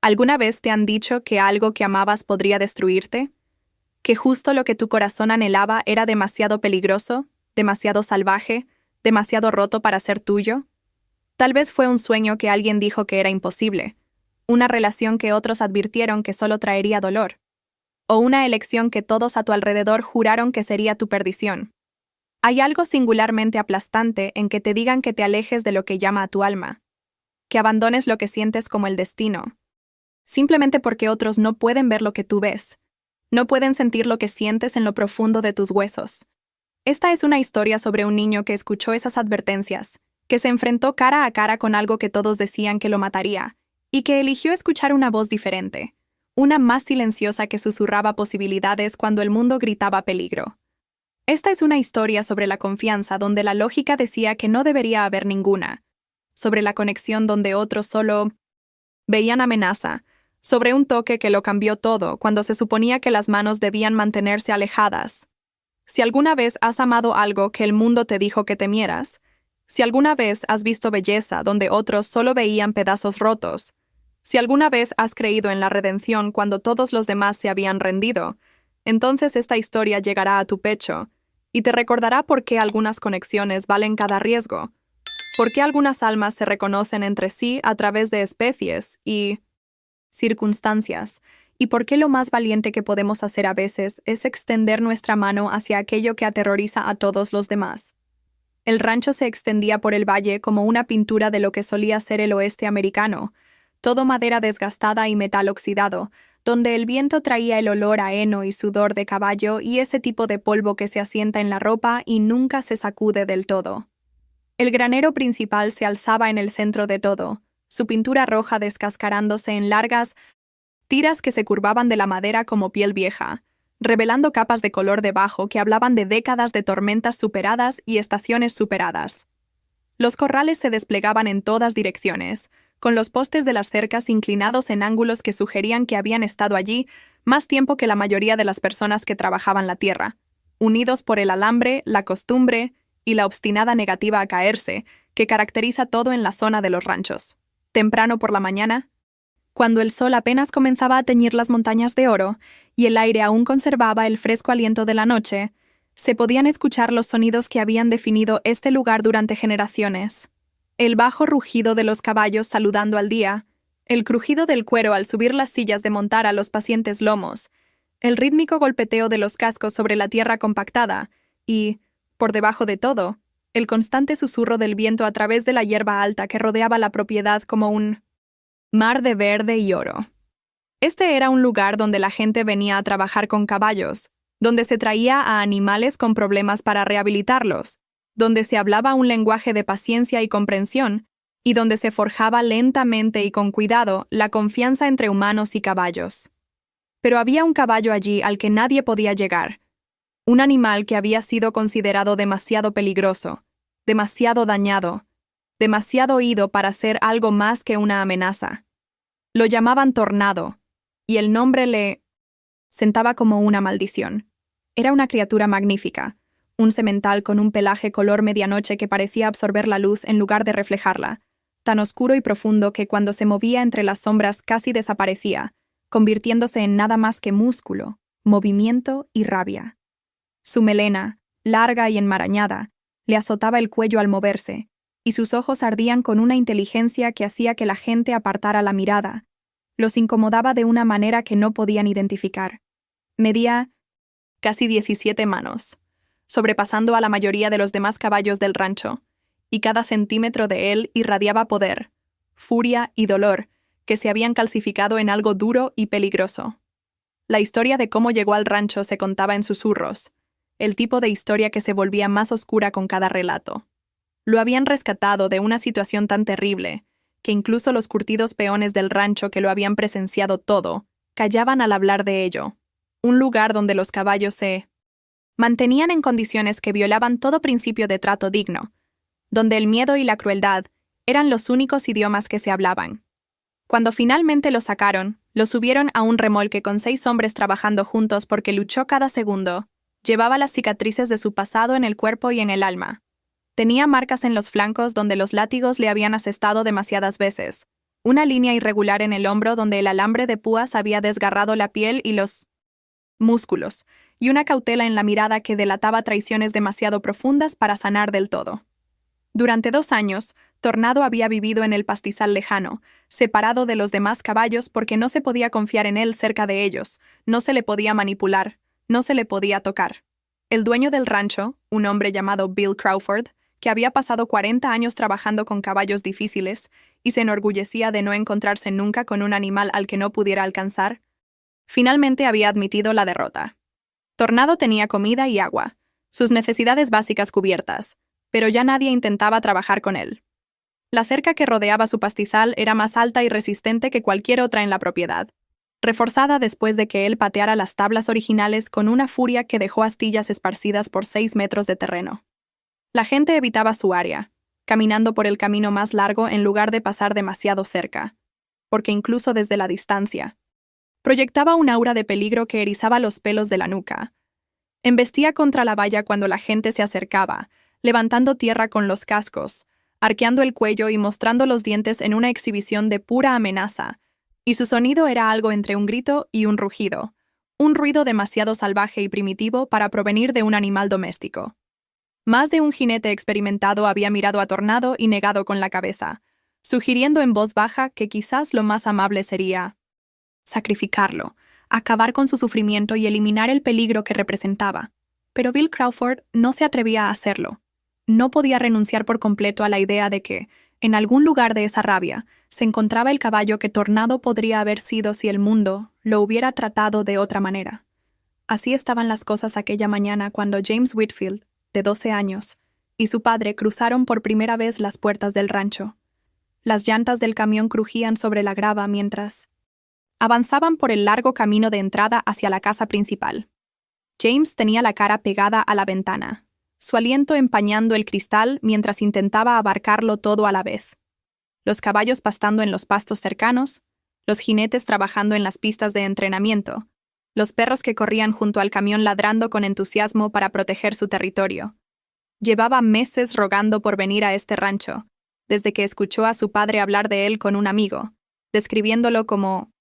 ¿Alguna vez te han dicho que algo que amabas podría destruirte? ¿Que justo lo que tu corazón anhelaba era demasiado peligroso, demasiado salvaje, demasiado roto para ser tuyo? Tal vez fue un sueño que alguien dijo que era imposible, una relación que otros advirtieron que solo traería dolor, o una elección que todos a tu alrededor juraron que sería tu perdición. Hay algo singularmente aplastante en que te digan que te alejes de lo que llama a tu alma, que abandones lo que sientes como el destino, simplemente porque otros no pueden ver lo que tú ves, no pueden sentir lo que sientes en lo profundo de tus huesos. Esta es una historia sobre un niño que escuchó esas advertencias, que se enfrentó cara a cara con algo que todos decían que lo mataría, y que eligió escuchar una voz diferente, una más silenciosa que susurraba posibilidades cuando el mundo gritaba peligro. Esta es una historia sobre la confianza donde la lógica decía que no debería haber ninguna, sobre la conexión donde otros solo veían amenaza, sobre un toque que lo cambió todo cuando se suponía que las manos debían mantenerse alejadas. Si alguna vez has amado algo que el mundo te dijo que temieras, si alguna vez has visto belleza donde otros solo veían pedazos rotos, si alguna vez has creído en la redención cuando todos los demás se habían rendido, entonces esta historia llegará a tu pecho y te recordará por qué algunas conexiones valen cada riesgo, por qué algunas almas se reconocen entre sí a través de especies y circunstancias, y por qué lo más valiente que podemos hacer a veces es extender nuestra mano hacia aquello que aterroriza a todos los demás. El rancho se extendía por el valle como una pintura de lo que solía ser el oeste americano, todo madera desgastada y metal oxidado, donde el viento traía el olor a heno y sudor de caballo y ese tipo de polvo que se asienta en la ropa y nunca se sacude del todo. El granero principal se alzaba en el centro de todo, su pintura roja descascarándose en largas tiras que se curvaban de la madera como piel vieja, revelando capas de color debajo que hablaban de décadas de tormentas superadas y estaciones superadas. Los corrales se desplegaban en todas direcciones, con los postes de las cercas inclinados en ángulos que sugerían que habían estado allí más tiempo que la mayoría de las personas que trabajaban la tierra, unidos por el alambre, la costumbre y la obstinada negativa a caerse que caracteriza todo en la zona de los ranchos. Temprano por la mañana, cuando el sol apenas comenzaba a teñir las montañas de oro y el aire aún conservaba el fresco aliento de la noche, se podían escuchar los sonidos que habían definido este lugar durante generaciones. El bajo rugido de los caballos saludando al día, el crujido del cuero al subir las sillas de montar a los pacientes lomos, el rítmico golpeteo de los cascos sobre la tierra compactada y, por debajo de todo, el constante susurro del viento a través de la hierba alta que rodeaba la propiedad como un mar de verde y oro. Este era un lugar donde la gente venía a trabajar con caballos, donde se traía a animales con problemas para rehabilitarlos, donde se hablaba un lenguaje de paciencia y comprensión, y donde se forjaba lentamente y con cuidado la confianza entre humanos y caballos. Pero había un caballo allí al que nadie podía llegar, un animal que había sido considerado demasiado peligroso, demasiado dañado, demasiado oído para ser algo más que una amenaza. Lo llamaban Tornado, y el nombre le sentaba como una maldición. Era una criatura magnífica, un semental con un pelaje color medianoche que parecía absorber la luz en lugar de reflejarla, tan oscuro y profundo que cuando se movía entre las sombras casi desaparecía, convirtiéndose en nada más que músculo, movimiento y rabia. Su melena, larga y enmarañada, le azotaba el cuello al moverse, y sus ojos ardían con una inteligencia que hacía que la gente apartara la mirada. Los incomodaba de una manera que no podían identificar. Medía casi 17 manos, sobrepasando a la mayoría de los demás caballos del rancho, y cada centímetro de él irradiaba poder, furia y dolor que se habían calcificado en algo duro y peligroso. La historia de cómo llegó al rancho se contaba en susurros, el tipo de historia que se volvía más oscura con cada relato. Lo habían rescatado de una situación tan terrible que incluso los curtidos peones del rancho que lo habían presenciado todo callaban al hablar de ello. Un lugar donde los caballos se mantenían en condiciones que violaban todo principio de trato digno, donde el miedo y la crueldad eran los únicos idiomas que se hablaban. Cuando finalmente lo sacaron, lo subieron a un remolque con 6 hombres trabajando juntos porque luchó cada segundo. Llevaba las cicatrices de su pasado en el cuerpo y en el alma. Tenía marcas en los flancos donde los látigos le habían asestado demasiadas veces, una línea irregular en el hombro donde el alambre de púas había desgarrado la piel y los músculos, y una cautela en la mirada que delataba traiciones demasiado profundas para sanar del todo. Durante 2 años, Tornado había vivido en el pastizal lejano, separado de los demás caballos porque no se podía confiar en él cerca de ellos, no se le podía manipular, no se le podía tocar. El dueño del rancho, un hombre llamado Bill Crawford, que había pasado 40 años trabajando con caballos difíciles y se enorgullecía de no encontrarse nunca con un animal al que no pudiera alcanzar, finalmente había admitido la derrota. Tornado tenía comida y agua, sus necesidades básicas cubiertas, pero ya nadie intentaba trabajar con él. La cerca que rodeaba su pastizal era más alta y resistente que cualquier otra en la propiedad, reforzada después de que él pateara las tablas originales con una furia que dejó astillas esparcidas por 6 metros de terreno. La gente evitaba su área, caminando por el camino más largo en lugar de pasar demasiado cerca, porque incluso desde la distancia, proyectaba un aura de peligro que erizaba los pelos de la nuca. Embestía contra la valla cuando la gente se acercaba, levantando tierra con los cascos, arqueando el cuello y mostrando los dientes en una exhibición de pura amenaza, y su sonido era algo entre un grito y un rugido, un ruido demasiado salvaje y primitivo para provenir de un animal doméstico. Más de un jinete experimentado había mirado a Tornado y negado con la cabeza, sugiriendo en voz baja que quizás lo más amable sería sacrificarlo, acabar con su sufrimiento y eliminar el peligro que representaba. Pero Bill Crawford no se atrevía a hacerlo. No podía renunciar por completo a la idea de que, en algún lugar de esa rabia, se encontraba el caballo que Tornado podría haber sido si el mundo lo hubiera tratado de otra manera. Así estaban las cosas aquella mañana cuando James Whitfield, de 12 años, y su padre cruzaron por primera vez las puertas del rancho. Las llantas del camión crujían sobre la grava mientras avanzaban por el largo camino de entrada hacia la casa principal. James tenía la cara pegada a la ventana, su aliento empañando el cristal mientras intentaba abarcarlo todo a la vez. Los caballos pastando en los pastos cercanos, los jinetes trabajando en las pistas de entrenamiento, los perros que corrían junto al camión ladrando con entusiasmo para proteger su territorio. Llevaba meses rogando por venir a este rancho, desde que escuchó a su padre hablar de él con un amigo, describiéndolo como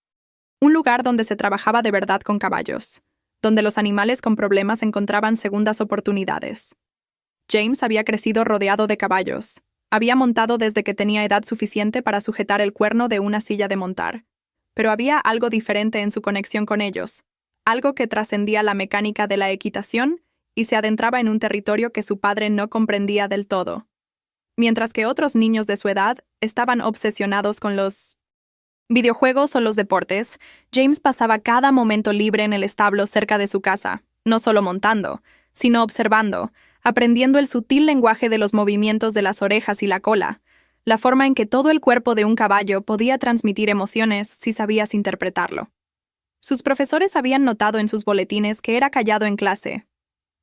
un lugar donde se trabajaba de verdad con caballos, donde los animales con problemas encontraban segundas oportunidades. James había crecido rodeado de caballos. Había montado desde que tenía edad suficiente para sujetar el cuerno de una silla de montar. Pero había algo diferente en su conexión con ellos, algo que trascendía la mecánica de la equitación y se adentraba en un territorio que su padre no comprendía del todo. Mientras que otros niños de su edad estaban obsesionados con los videojuegos o los deportes, James pasaba cada momento libre en el establo cerca de su casa, no solo montando, sino observando, aprendiendo el sutil lenguaje de los movimientos de las orejas y la cola, la forma en que todo el cuerpo de un caballo podía transmitir emociones si sabías interpretarlo. Sus profesores habían notado en sus boletines que era callado en clase,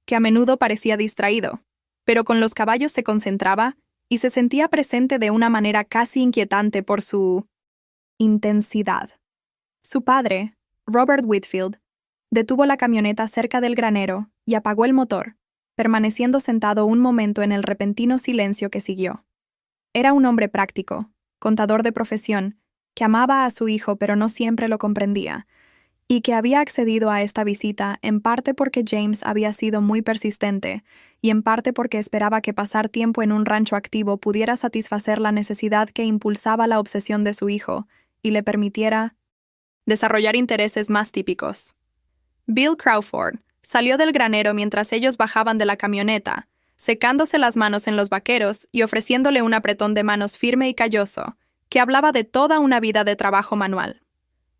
que a menudo parecía distraído, pero con los caballos se concentraba y se sentía presente de una manera casi inquietante por su intensidad. Su padre, Robert Whitfield, detuvo la camioneta cerca del granero y apagó el motor, permaneciendo sentado un momento en el repentino silencio que siguió. Era un hombre práctico, contador de profesión, que amaba a su hijo pero no siempre lo comprendía, y que había accedido a esta visita en parte porque James había sido muy persistente y en parte porque esperaba que pasar tiempo en un rancho activo pudiera satisfacer la necesidad que impulsaba la obsesión de su hijo y le permitiera desarrollar intereses más típicos. Bill Crawford salió del granero mientras ellos bajaban de la camioneta, secándose las manos en los vaqueros y ofreciéndole un apretón de manos firme y calloso, que hablaba de toda una vida de trabajo manual.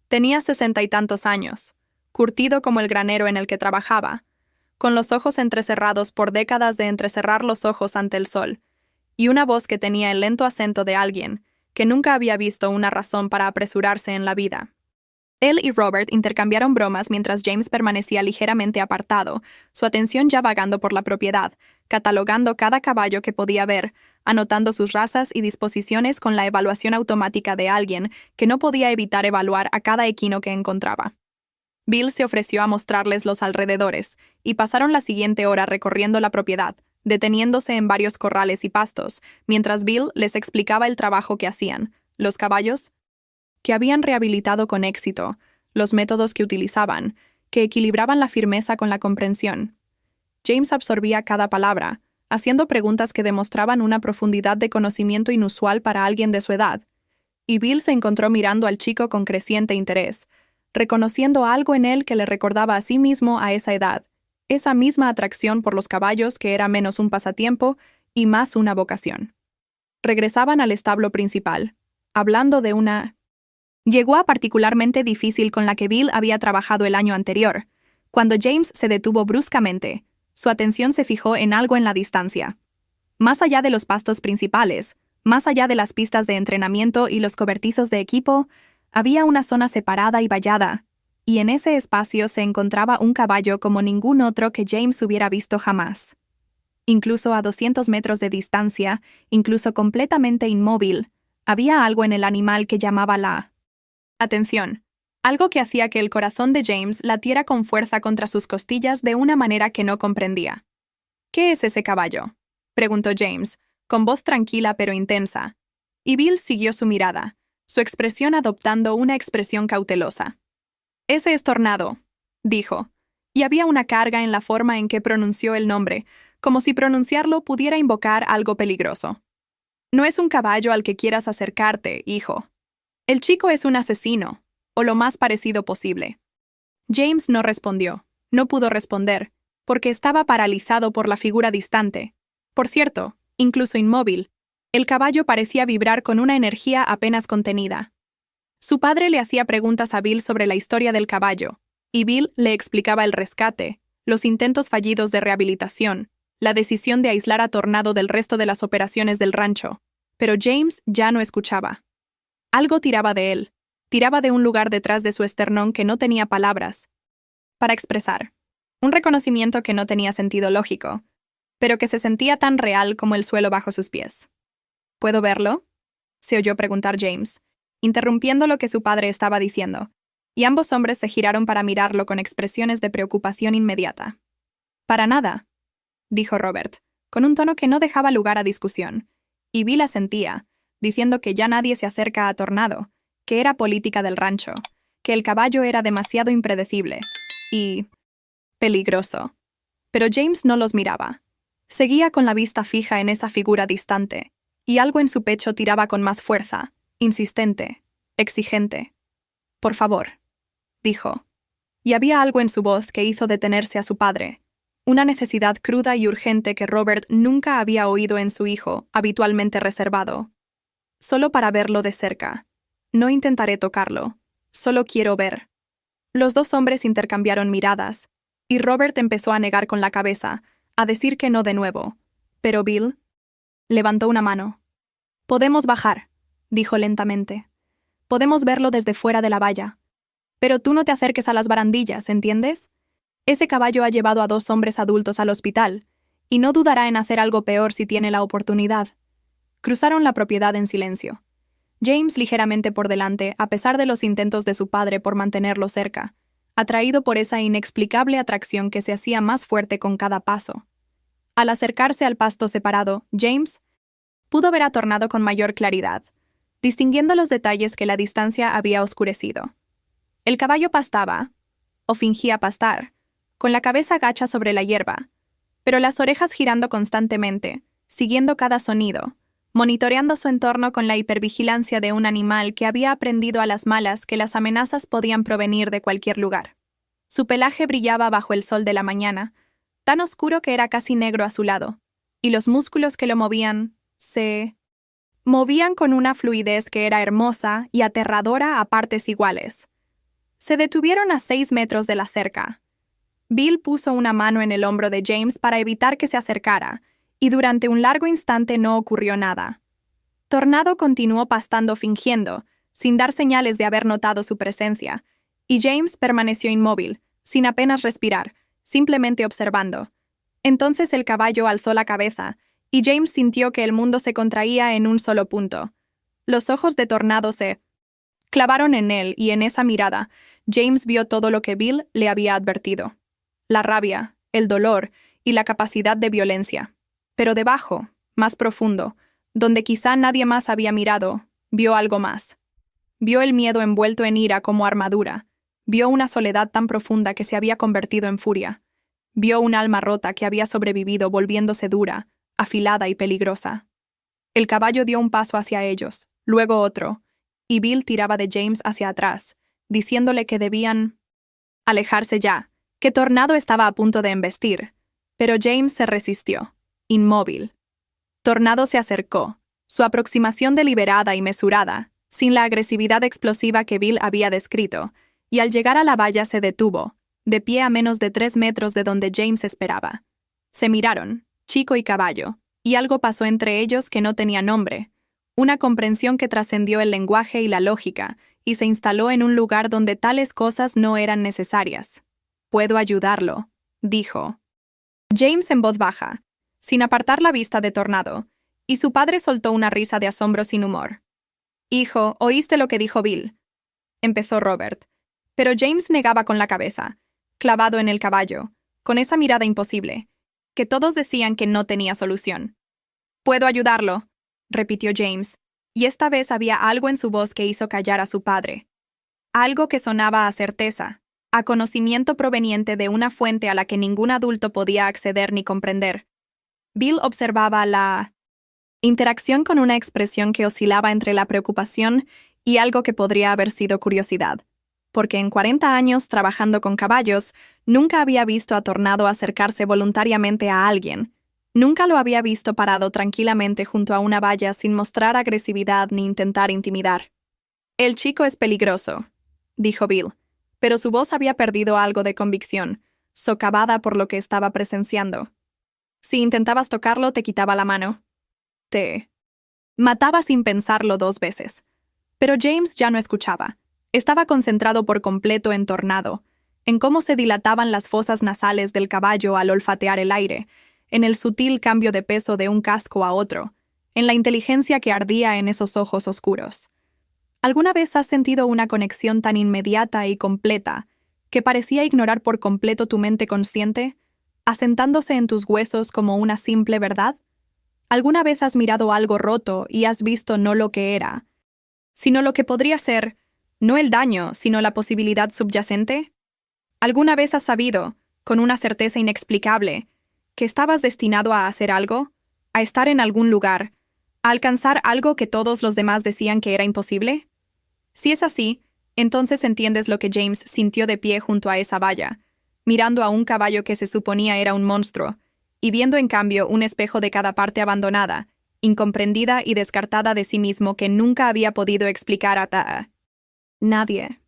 Tenía 60 y tantos años, curtido como el granero en el que trabajaba, con los ojos entrecerrados por décadas de entrecerrar los ojos ante el sol, y una voz que tenía el lento acento de alguien que nunca había visto una razón para apresurarse en la vida. Él y Robert intercambiaron bromas mientras James permanecía ligeramente apartado, su atención ya vagando por la propiedad, catalogando cada caballo que podía ver, anotando sus razas y disposiciones con la evaluación automática de alguien que no podía evitar evaluar a cada equino que encontraba. Bill se ofreció a mostrarles los alrededores, y pasaron la siguiente hora recorriendo la propiedad, deteniéndose en varios corrales y pastos, mientras Bill les explicaba el trabajo que hacían, los caballos que habían rehabilitado con éxito, los métodos que utilizaban, que equilibraban la firmeza con la comprensión. James absorbía cada palabra, haciendo preguntas que demostraban una profundidad de conocimiento inusual para alguien de su edad, y Bill se encontró mirando al chico con creciente interés, reconociendo algo en él que le recordaba a sí mismo a esa edad, esa misma atracción por los caballos que era menos un pasatiempo y más una vocación. Regresaban al establo principal, hablando de una... Llegó a particularmente difícil con la que Bill había trabajado el año anterior. Cuando James se detuvo bruscamente, su atención se fijó en algo en la distancia. Más allá de los pastos principales, más allá de las pistas de entrenamiento y los cobertizos de equipo, había una zona separada y vallada, y en ese espacio se encontraba un caballo como ningún otro que James hubiera visto jamás. Incluso a 200 metros de distancia, incluso completamente inmóvil, había algo en el animal que llamaba la atención, algo que hacía que el corazón de James latiera con fuerza contra sus costillas de una manera que no comprendía. «¿Qué es ese caballo?», preguntó James, con voz tranquila pero intensa, y Bill siguió su mirada, su expresión adoptando una expresión cautelosa. «Ese es Tornado», dijo, y había una carga en la forma en que pronunció el nombre, como si pronunciarlo pudiera invocar algo peligroso. «No es un caballo al que quieras acercarte, hijo. El chico es un asesino, o lo más parecido posible». James no respondió, no pudo responder, porque estaba paralizado por la figura distante. Por cierto, incluso inmóvil, el caballo parecía vibrar con una energía apenas contenida. Su padre le hacía preguntas a Bill sobre la historia del caballo, y Bill le explicaba el rescate, los intentos fallidos de rehabilitación, la decisión de aislar a Tornado del resto de las operaciones del rancho. Pero James ya no escuchaba. Algo tiraba de él, tiraba de un lugar detrás de su esternón que no tenía palabras para expresar. Un reconocimiento que no tenía sentido lógico, pero que se sentía tan real como el suelo bajo sus pies. «¿Puedo verlo?», se oyó preguntar James, interrumpiendo lo que su padre estaba diciendo, y ambos hombres se giraron para mirarlo con expresiones de preocupación inmediata. «Para nada», dijo Robert, con un tono que no dejaba lugar a discusión, y Bill asentía, diciendo que ya nadie se acerca a Tornado, que era política del rancho, que el caballo era demasiado impredecible y peligroso. Pero James no los miraba. Seguía con la vista fija en esa figura distante, y algo en su pecho tiraba con más fuerza, insistente, exigente. «Por favor», dijo. Y había algo en su voz que hizo detenerse a su padre, una necesidad cruda y urgente que Robert nunca había oído en su hijo, habitualmente reservado. «Solo para verlo de cerca. No intentaré tocarlo. Solo quiero ver». Los dos hombres intercambiaron miradas, y Robert empezó a negar con la cabeza, a decir que no de nuevo. Pero Bill levantó una mano. «Podemos bajar», dijo lentamente. «Podemos verlo desde fuera de la valla. Pero tú no te acerques a las barandillas, ¿entiendes? Ese caballo ha llevado a 2 hombres adultos al hospital, y no dudará en hacer algo peor si tiene la oportunidad». Cruzaron la propiedad en silencio. James ligeramente por delante, a pesar de los intentos de su padre por mantenerlo cerca, atraído por esa inexplicable atracción que se hacía más fuerte con cada paso. Al acercarse al pasto separado, James pudo ver a Tornado con mayor claridad, distinguiendo los detalles que la distancia había oscurecido. El caballo pastaba, o fingía pastar, con la cabeza gacha sobre la hierba, pero las orejas girando constantemente, siguiendo cada sonido, monitoreando su entorno con la hipervigilancia de un animal que había aprendido a las malas que las amenazas podían provenir de cualquier lugar. Su pelaje brillaba bajo el sol de la mañana, tan oscuro que era casi negro a su lado, y los músculos que lo movían se movían con una fluidez que era hermosa y aterradora a partes iguales. Se detuvieron a 6 metros de la cerca. Bill puso una mano en el hombro de James para evitar que se acercara, y durante un largo instante no ocurrió nada. Tornado continuó pastando fingiendo, sin dar señales de haber notado su presencia, y James permaneció inmóvil, sin apenas respirar, simplemente observando. Entonces el caballo alzó la cabeza, y James sintió que el mundo se contraía en un solo punto. Los ojos de Tornado se clavaron en él, y en esa mirada, James vio todo lo que Bill le había advertido: la rabia, el dolor y la capacidad de violencia. Pero debajo, más profundo, donde quizá nadie más había mirado, vio algo más. Vio el miedo envuelto en ira como armadura. Vio una soledad tan profunda que se había convertido en furia. Vio un alma rota que había sobrevivido volviéndose dura, afilada y peligrosa. El caballo dio un paso hacia ellos, luego otro, y Bill tiraba de James hacia atrás, diciéndole que debían alejarse ya, que Tornado estaba a punto de embestir, pero James se resistió, inmóvil. Tornado se acercó, su aproximación deliberada y mesurada, sin la agresividad explosiva que Bill había descrito, y al llegar a la valla se detuvo, de pie a menos de 3 metros de donde James esperaba. Se miraron, chico y caballo, y algo pasó entre ellos que no tenía nombre, una comprensión que trascendió el lenguaje y la lógica, y se instaló en un lugar donde tales cosas no eran necesarias. «Puedo ayudarlo», dijo James en voz baja, sin apartar la vista de Tornado, y su padre soltó una risa de asombro sin humor. «Hijo, ¿oíste lo que dijo Bill?», empezó Robert, pero James negaba con la cabeza, clavado en el caballo, con esa mirada imposible, que todos decían que no tenía solución. «Puedo ayudarlo», repitió James, y esta vez había algo en su voz que hizo callar a su padre. Algo que sonaba a certeza, a conocimiento proveniente de una fuente a la que ningún adulto podía acceder ni comprender. Bill observaba la interacción con una expresión que oscilaba entre la preocupación y algo que podría haber sido curiosidad, porque en 40 años trabajando con caballos, nunca había visto a Tornado acercarse voluntariamente a alguien. Nunca lo había visto parado tranquilamente junto a una valla sin mostrar agresividad ni intentar intimidar. «El chico es peligroso», dijo Bill, pero su voz había perdido algo de convicción, socavada por lo que estaba presenciando. «Si intentabas tocarlo, te quitaba la mano. Te mataba sin pensarlo 2 veces». Pero James ya no escuchaba. Estaba concentrado por completo en Tornado, en cómo se dilataban las fosas nasales del caballo al olfatear el aire, en el sutil cambio de peso de un casco a otro, en la inteligencia que ardía en esos ojos oscuros. ¿Alguna vez has sentido una conexión tan inmediata y completa que parecía ignorar por completo tu mente consciente, asentándose en tus huesos como una simple verdad? ¿Alguna vez has mirado algo roto y has visto no lo que era, sino lo que podría ser, no el daño, sino la posibilidad subyacente? ¿Alguna vez has sabido, con una certeza inexplicable, que estabas destinado a hacer algo, a estar en algún lugar, a alcanzar algo que todos los demás decían que era imposible? Si es así, entonces entiendes lo que James sintió de pie junto a esa valla, mirando a un caballo que se suponía era un monstruo, y viendo en cambio un espejo de cada parte abandonada, incomprendida y descartada de sí mismo que nunca había podido explicar a nadie.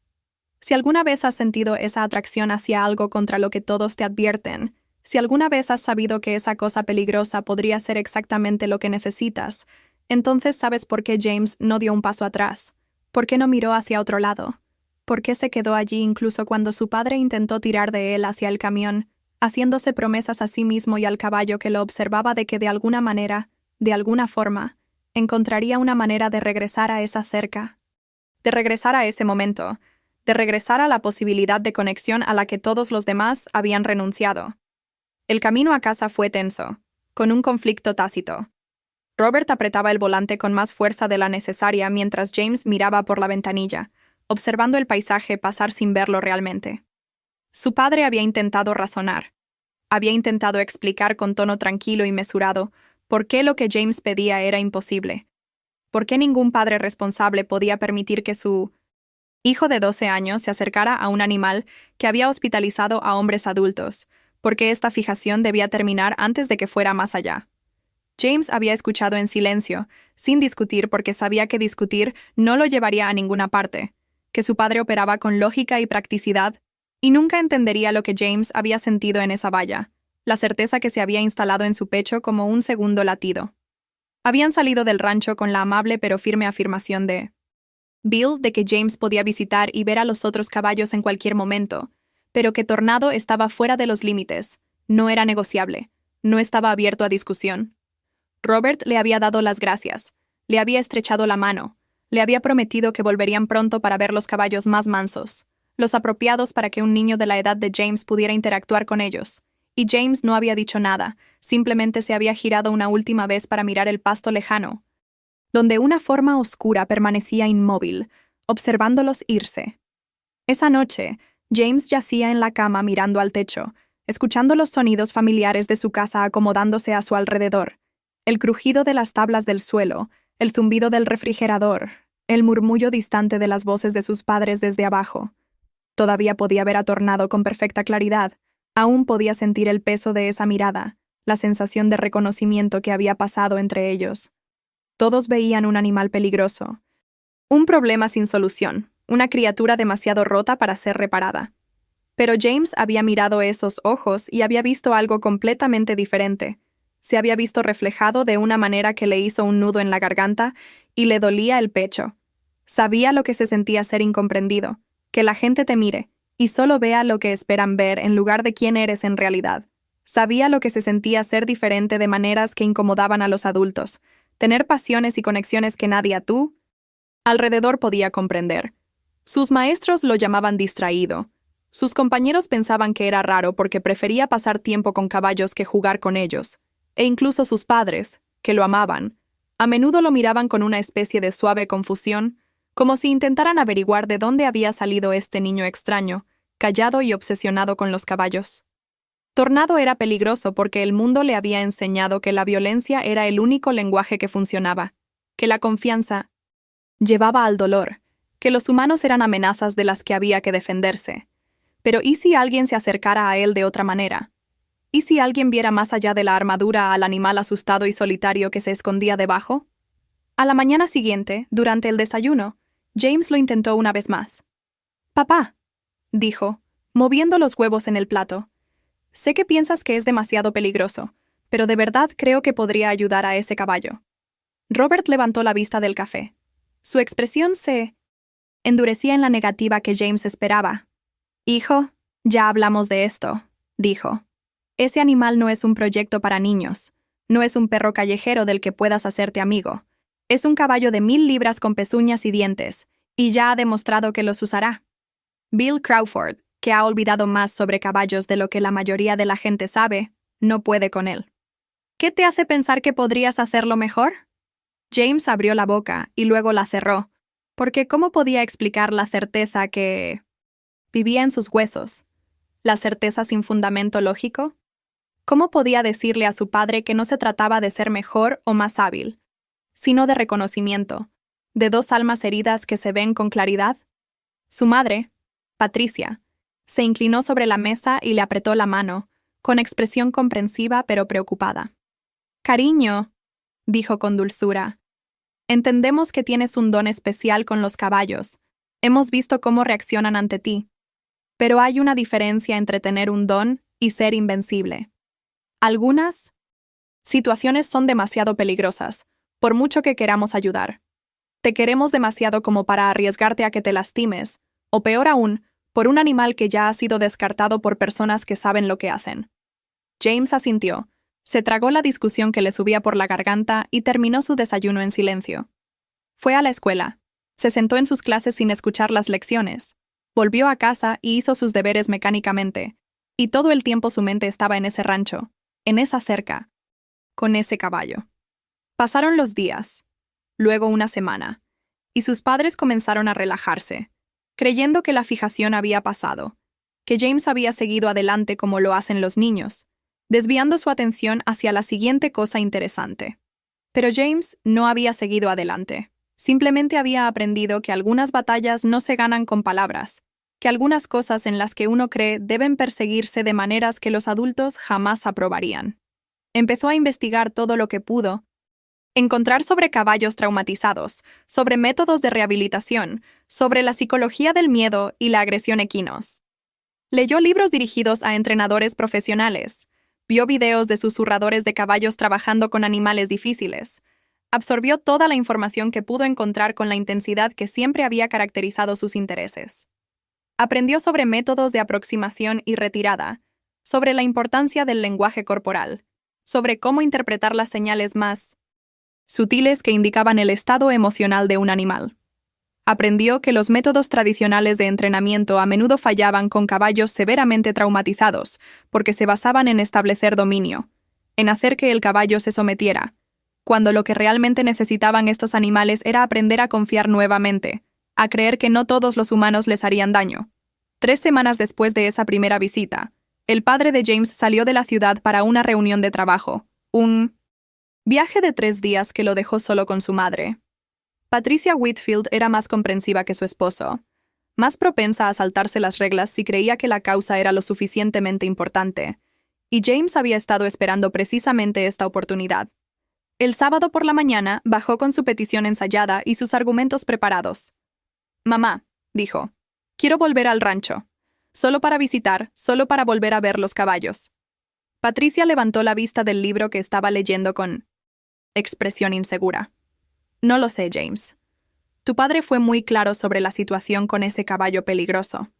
Si alguna vez has sentido esa atracción hacia algo contra lo que todos te advierten, si alguna vez has sabido que esa cosa peligrosa podría ser exactamente lo que necesitas, entonces sabes por qué James no dio un paso atrás, por qué no miró hacia otro lado, por qué se quedó allí incluso cuando su padre intentó tirar de él hacia el camión, haciéndose promesas a sí mismo y al caballo que lo observaba de que de alguna manera, de alguna forma, encontraría una manera de regresar a esa cerca, de regresar a ese momento, de regresar a la posibilidad de conexión a la que todos los demás habían renunciado. El camino a casa fue tenso, con un conflicto tácito. Robert apretaba el volante con más fuerza de la necesaria mientras James miraba por la ventanilla, observando el paisaje pasar sin verlo realmente. Su padre había intentado razonar. Había intentado explicar con tono tranquilo y mesurado por qué lo que James pedía era imposible. ¿Por qué ningún padre responsable podía permitir que su hijo de 12 años se acercara a un animal que había hospitalizado a hombres adultos? Porque esta fijación debía terminar antes de que fuera más allá. James había escuchado en silencio, sin discutir porque sabía que discutir no lo llevaría a ninguna parte, que su padre operaba con lógica y practicidad, y nunca entendería lo que James había sentido en esa valla, la certeza que se había instalado en su pecho como un segundo latido. Habían salido del rancho con la amable pero firme afirmación de Bill de que James podía visitar y ver a los otros caballos en cualquier momento, pero que Tornado estaba fuera de los límites, no era negociable, no estaba abierto a discusión. Robert le había dado las gracias, le había estrechado la mano, le había prometido que volverían pronto para ver los caballos más mansos, los apropiados para que un niño de la edad de James pudiera interactuar con ellos, y James no había dicho nada, simplemente se había girado una última vez para mirar el pasto lejano, donde una forma oscura permanecía inmóvil, observándolos irse. Esa noche, James yacía en la cama mirando al techo, escuchando los sonidos familiares de su casa acomodándose a su alrededor, el crujido de las tablas del suelo, el zumbido del refrigerador, el murmullo distante de las voces de sus padres desde abajo. Todavía podía ver a Tornado con perfecta claridad, aún podía sentir el peso de esa mirada, la sensación de reconocimiento que había pasado entre ellos. Todos veían un animal peligroso, un problema sin solución, una criatura demasiado rota para ser reparada. Pero James había mirado esos ojos y había visto algo completamente diferente. Se había visto reflejado de una manera que le hizo un nudo en la garganta y le dolía el pecho. Sabía lo que se sentía ser incomprendido, que la gente te mire y solo vea lo que esperan ver en lugar de quién eres en realidad. Sabía lo que se sentía ser diferente de maneras que incomodaban a los adultos, tener pasiones y conexiones que nadie a tú alrededor podía comprender. Sus maestros lo llamaban distraído. Sus compañeros pensaban que era raro porque prefería pasar tiempo con caballos que jugar con ellos. E incluso sus padres, que lo amaban, a menudo lo miraban con una especie de suave confusión, como si intentaran averiguar de dónde había salido este niño extraño, callado y obsesionado con los caballos. Tornado era peligroso porque el mundo le había enseñado que la violencia era el único lenguaje que funcionaba, que la confianza llevaba al dolor, que los humanos eran amenazas de las que había que defenderse. Pero ¿y si alguien se acercara a él de otra manera? ¿Y si alguien viera más allá de la armadura al animal asustado y solitario que se escondía debajo? A la mañana siguiente, durante el desayuno, James lo intentó una vez más. «Papá», dijo, moviendo los huevos en el plato, «sé que piensas que es demasiado peligroso, pero de verdad creo que podría ayudar a ese caballo». Robert levantó la vista del café. Su expresión se endurecía en la negativa que James esperaba. «Hijo, ya hablamos de esto», dijo. «Ese animal no es un proyecto para niños. No es un perro callejero del que puedas hacerte amigo. Es un caballo de 1000 libras con pezuñas y dientes, y ya ha demostrado que los usará». Bill Crawford, que ha olvidado más sobre caballos de lo que la mayoría de la gente sabe, no puede con él. «¿Qué te hace pensar que podrías hacerlo mejor?» James abrió la boca y luego la cerró, porque ¿cómo podía explicar la certeza que vivía en sus huesos? ¿La certeza sin fundamento lógico? ¿Cómo podía decirle a su padre que no se trataba de ser mejor o más hábil, sino de reconocimiento, de dos almas heridas que se ven con claridad? Su madre, Patricia, se inclinó sobre la mesa y le apretó la mano, con expresión comprensiva pero preocupada. «Cariño», dijo con dulzura, «entendemos que tienes un don especial con los caballos. Hemos visto cómo reaccionan ante ti. Pero hay una diferencia entre tener un don y ser invencible. Algunas situaciones son demasiado peligrosas, por mucho que queramos ayudar. Te queremos demasiado como para arriesgarte a que te lastimes, o peor aún, por un animal que ya ha sido descartado por personas que saben lo que hacen». James asintió, se tragó la discusión que le subía por la garganta y terminó su desayuno en silencio. Fue a la escuela, se sentó en sus clases sin escuchar las lecciones, volvió a casa y hizo sus deberes mecánicamente, y todo el tiempo su mente estaba en ese rancho, en esa cerca, con ese caballo. Pasaron los días, luego una semana, y sus padres comenzaron a relajarse, creyendo que la fijación había pasado, que James había seguido adelante como lo hacen los niños, desviando su atención hacia la siguiente cosa interesante. Pero James no había seguido adelante. Simplemente había aprendido que algunas batallas no se ganan con palabras, que algunas cosas en las que uno cree deben perseguirse de maneras que los adultos jamás aprobarían. Empezó a investigar todo lo que pudo, encontrar sobre caballos traumatizados, sobre métodos de rehabilitación, sobre la psicología del miedo y la agresión equinos. Leyó libros dirigidos a entrenadores profesionales, vio videos de susurradores de caballos trabajando con animales difíciles, absorbió toda la información que pudo encontrar con la intensidad que siempre había caracterizado sus intereses. Aprendió sobre métodos de aproximación y retirada, sobre la importancia del lenguaje corporal, sobre cómo interpretar las señales más sutiles que indicaban el estado emocional de un animal. Aprendió que los métodos tradicionales de entrenamiento a menudo fallaban con caballos severamente traumatizados porque se basaban en establecer dominio, en hacer que el caballo se sometiera, cuando lo que realmente necesitaban estos animales era aprender a confiar nuevamente, a creer que no todos los humanos les harían daño. 3 semanas después de esa primera visita, el padre de James salió de la ciudad para una reunión de trabajo, un viaje de 3 días que lo dejó solo con su madre. Patricia Whitfield era más comprensiva que su esposo, más propensa a saltarse las reglas si creía que la causa era lo suficientemente importante, y James había estado esperando precisamente esta oportunidad. El sábado por la mañana bajó con su petición ensayada y sus argumentos preparados. «Mamá», dijo, «quiero volver al rancho. Solo para visitar, solo para volver a ver los caballos». Patricia levantó la vista del libro que estaba leyendo con expresión insegura. «No lo sé, James. Tu padre fue muy claro sobre la situación con ese caballo peligroso.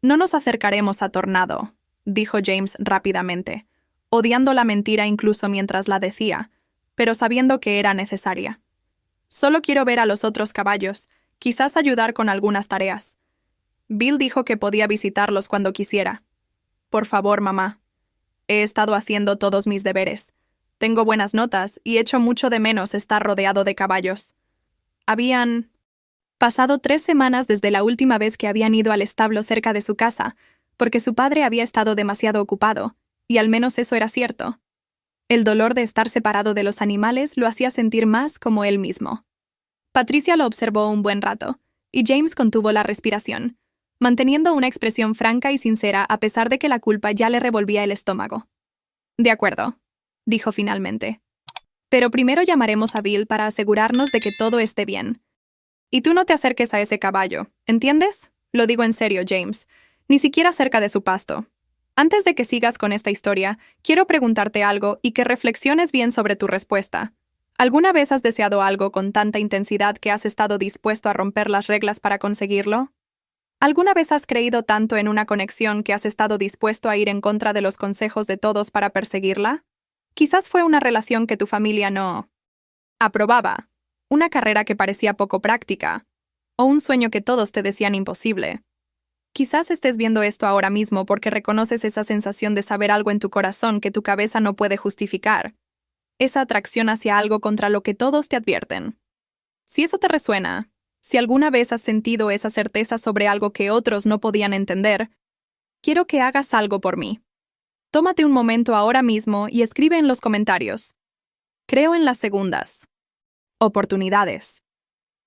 No nos acercaremos a Tornado», dijo James rápidamente, odiando la mentira incluso mientras la decía, pero sabiendo que era necesaria. «Solo quiero ver a los otros caballos, quizás ayudar con algunas tareas. Bill dijo que podía visitarlos cuando quisiera. Por favor, mamá. He estado haciendo todos mis deberes. Tengo buenas notas y echo mucho de menos estar rodeado de caballos». Habían pasado 3 semanas desde la última vez que habían ido al establo cerca de su casa, porque su padre había estado demasiado ocupado, y al menos eso era cierto. El dolor de estar separado de los animales lo hacía sentir más como él mismo. Patricia lo observó un buen rato, y James contuvo la respiración, manteniendo una expresión franca y sincera a pesar de que la culpa ya le revolvía el estómago. «De acuerdo», dijo finalmente. «Pero primero llamaremos a Bill para asegurarnos de que todo esté bien. Y tú no te acerques a ese caballo, ¿entiendes? Lo digo en serio, James. Ni siquiera cerca de su pasto. Antes de que sigas con esta historia, quiero preguntarte algo y que reflexiones bien sobre tu respuesta. ¿Alguna vez has deseado algo con tanta intensidad que has estado dispuesto a romper las reglas para conseguirlo? ¿Alguna vez has creído tanto en una conexión que has estado dispuesto a ir en contra de los consejos de todos para perseguirla? Quizás fue una relación que tu familia no aprobaba, una carrera que parecía poco práctica, o un sueño que todos te decían imposible. Quizás estés viendo esto ahora mismo porque reconoces esa sensación de saber algo en tu corazón que tu cabeza no puede justificar, esa atracción hacia algo contra lo que todos te advierten. Si eso te resuena, si alguna vez has sentido esa certeza sobre algo que otros no podían entender, quiero que hagas algo por mí. Tómate un momento ahora mismo y escribe en los comentarios. Creo en las segundas oportunidades.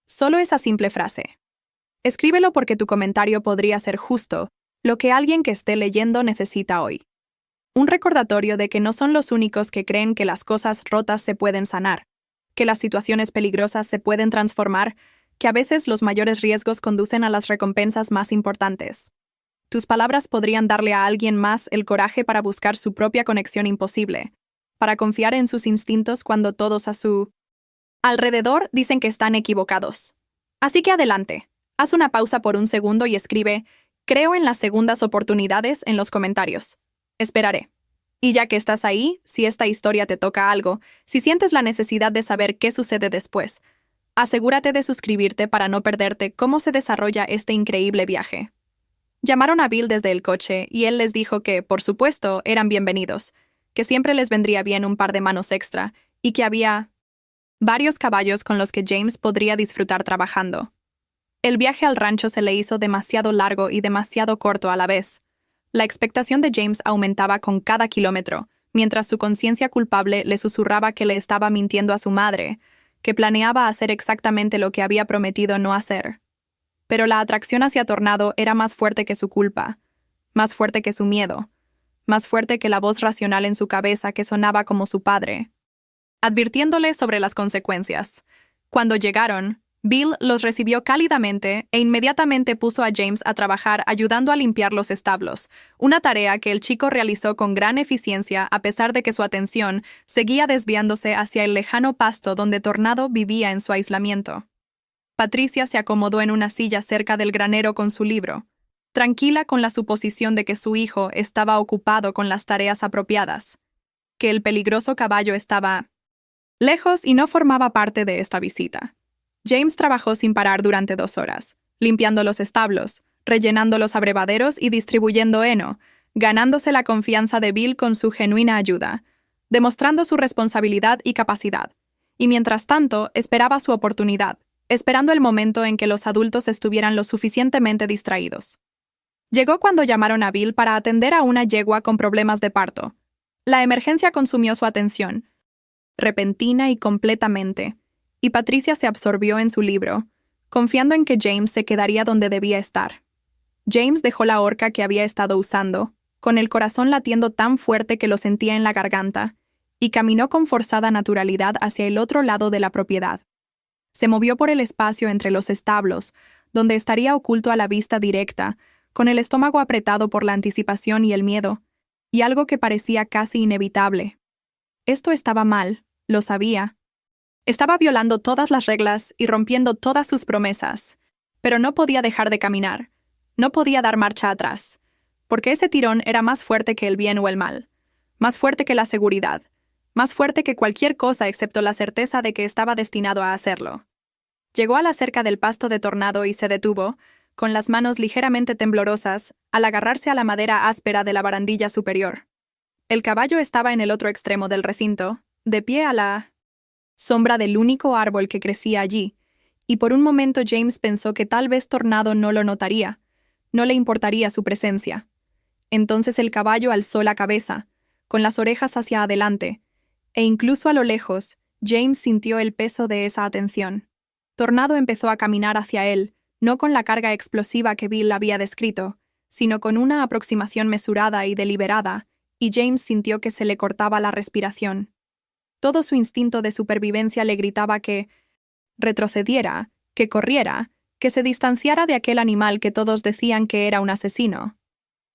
Solo esa simple frase. Escríbelo porque tu comentario podría ser justo lo que alguien que esté leyendo necesita hoy. Un recordatorio de que no son los únicos que creen que las cosas rotas se pueden sanar, que las situaciones peligrosas se pueden transformar, que a veces los mayores riesgos conducen a las recompensas más importantes. Tus palabras podrían darle a alguien más el coraje para buscar su propia conexión imposible, para confiar en sus instintos cuando todos a su alrededor dicen que están equivocados. Así que adelante, haz una pausa por un segundo y escribe «Creo en las segundas oportunidades» en los comentarios. Esperaré. Y ya que estás ahí, si esta historia te toca algo, si sientes la necesidad de saber qué sucede después, asegúrate de suscribirte para no perderte cómo se desarrolla este increíble viaje. Llamaron a Bill desde el coche y él les dijo que, por supuesto, eran bienvenidos, que siempre les vendría bien un par de manos extra y que había varios caballos con los que James podría disfrutar trabajando. El viaje al rancho se le hizo demasiado largo y demasiado corto a la vez. La expectación de James aumentaba con cada kilómetro, mientras su conciencia culpable le susurraba que le estaba mintiendo a su madre, que planeaba hacer exactamente lo que había prometido no hacer. Pero la atracción hacia Tornado era más fuerte que su culpa, más fuerte que su miedo, más fuerte que la voz racional en su cabeza que sonaba como su padre, advirtiéndole sobre las consecuencias. Cuando llegaron, Bill los recibió cálidamente e inmediatamente puso a James a trabajar ayudando a limpiar los establos, una tarea que el chico realizó con gran eficiencia a pesar de que su atención seguía desviándose hacia el lejano pasto donde Tornado vivía en su aislamiento. Patricia se acomodó en una silla cerca del granero con su libro, tranquila con la suposición de que su hijo estaba ocupado con las tareas apropiadas, que el peligroso caballo estaba lejos y no formaba parte de esta visita. James trabajó sin parar durante 2 horas, limpiando los establos, rellenando los abrevaderos y distribuyendo heno, ganándose la confianza de Bill con su genuina ayuda, demostrando su responsabilidad y capacidad, y mientras tanto esperaba su oportunidad, esperando el momento en que los adultos estuvieran lo suficientemente distraídos. Llegó cuando llamaron a Bill para atender a una yegua con problemas de parto. La emergencia consumió su atención, repentina y completamente, y Patricia se absorbió en su libro, confiando en que James se quedaría donde debía estar. James dejó la horca que había estado usando, con el corazón latiendo tan fuerte que lo sentía en la garganta, y caminó con forzada naturalidad hacia el otro lado de la propiedad. Se movió por el espacio entre los establos, donde estaría oculto a la vista directa, con el estómago apretado por la anticipación y el miedo, y algo que parecía casi inevitable. Esto estaba mal, lo sabía. Estaba violando todas las reglas y rompiendo todas sus promesas, pero no podía dejar de caminar, no podía dar marcha atrás, porque ese tirón era más fuerte que el bien o el mal, más fuerte que la seguridad, más fuerte que cualquier cosa excepto la certeza de que estaba destinado a hacerlo. Llegó a la cerca del pasto de Tornado y se detuvo, con las manos ligeramente temblorosas, al agarrarse a la madera áspera de la barandilla superior. El caballo estaba en el otro extremo del recinto, de pie a la sombra del único árbol que crecía allí, y por un momento James pensó que tal vez Tornado no lo notaría, no le importaría su presencia. Entonces el caballo alzó la cabeza, con las orejas hacia adelante, e incluso a lo lejos, James sintió el peso de esa atención. Tornado empezó a caminar hacia él, no con la carga explosiva que Bill había descrito, sino con una aproximación mesurada y deliberada, y James sintió que se le cortaba la respiración. Todo su instinto de supervivencia le gritaba que retrocediera, que corriera, que se distanciara de aquel animal que todos decían que era un asesino.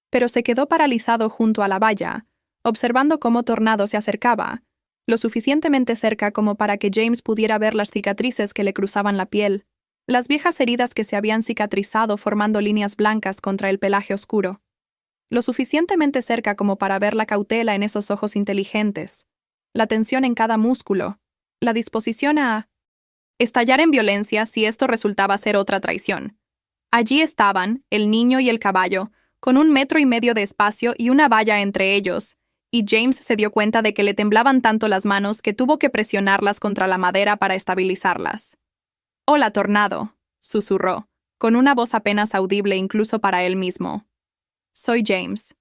Pero se quedó paralizado junto a la valla, observando cómo Tornado se acercaba, lo suficientemente cerca como para que James pudiera ver las cicatrices que le cruzaban la piel, las viejas heridas que se habían cicatrizado formando líneas blancas contra el pelaje oscuro. Lo suficientemente cerca como para ver la cautela en esos ojos inteligentes, la tensión en cada músculo, la disposición a estallar en violencia si esto resultaba ser otra traición. Allí estaban, el niño y el caballo, con 1,5 metros de espacio y una valla entre ellos, y James se dio cuenta de que le temblaban tanto las manos que tuvo que presionarlas contra la madera para estabilizarlas. «Hola, Tornado», susurró, con una voz apenas audible incluso para él mismo. «Soy James.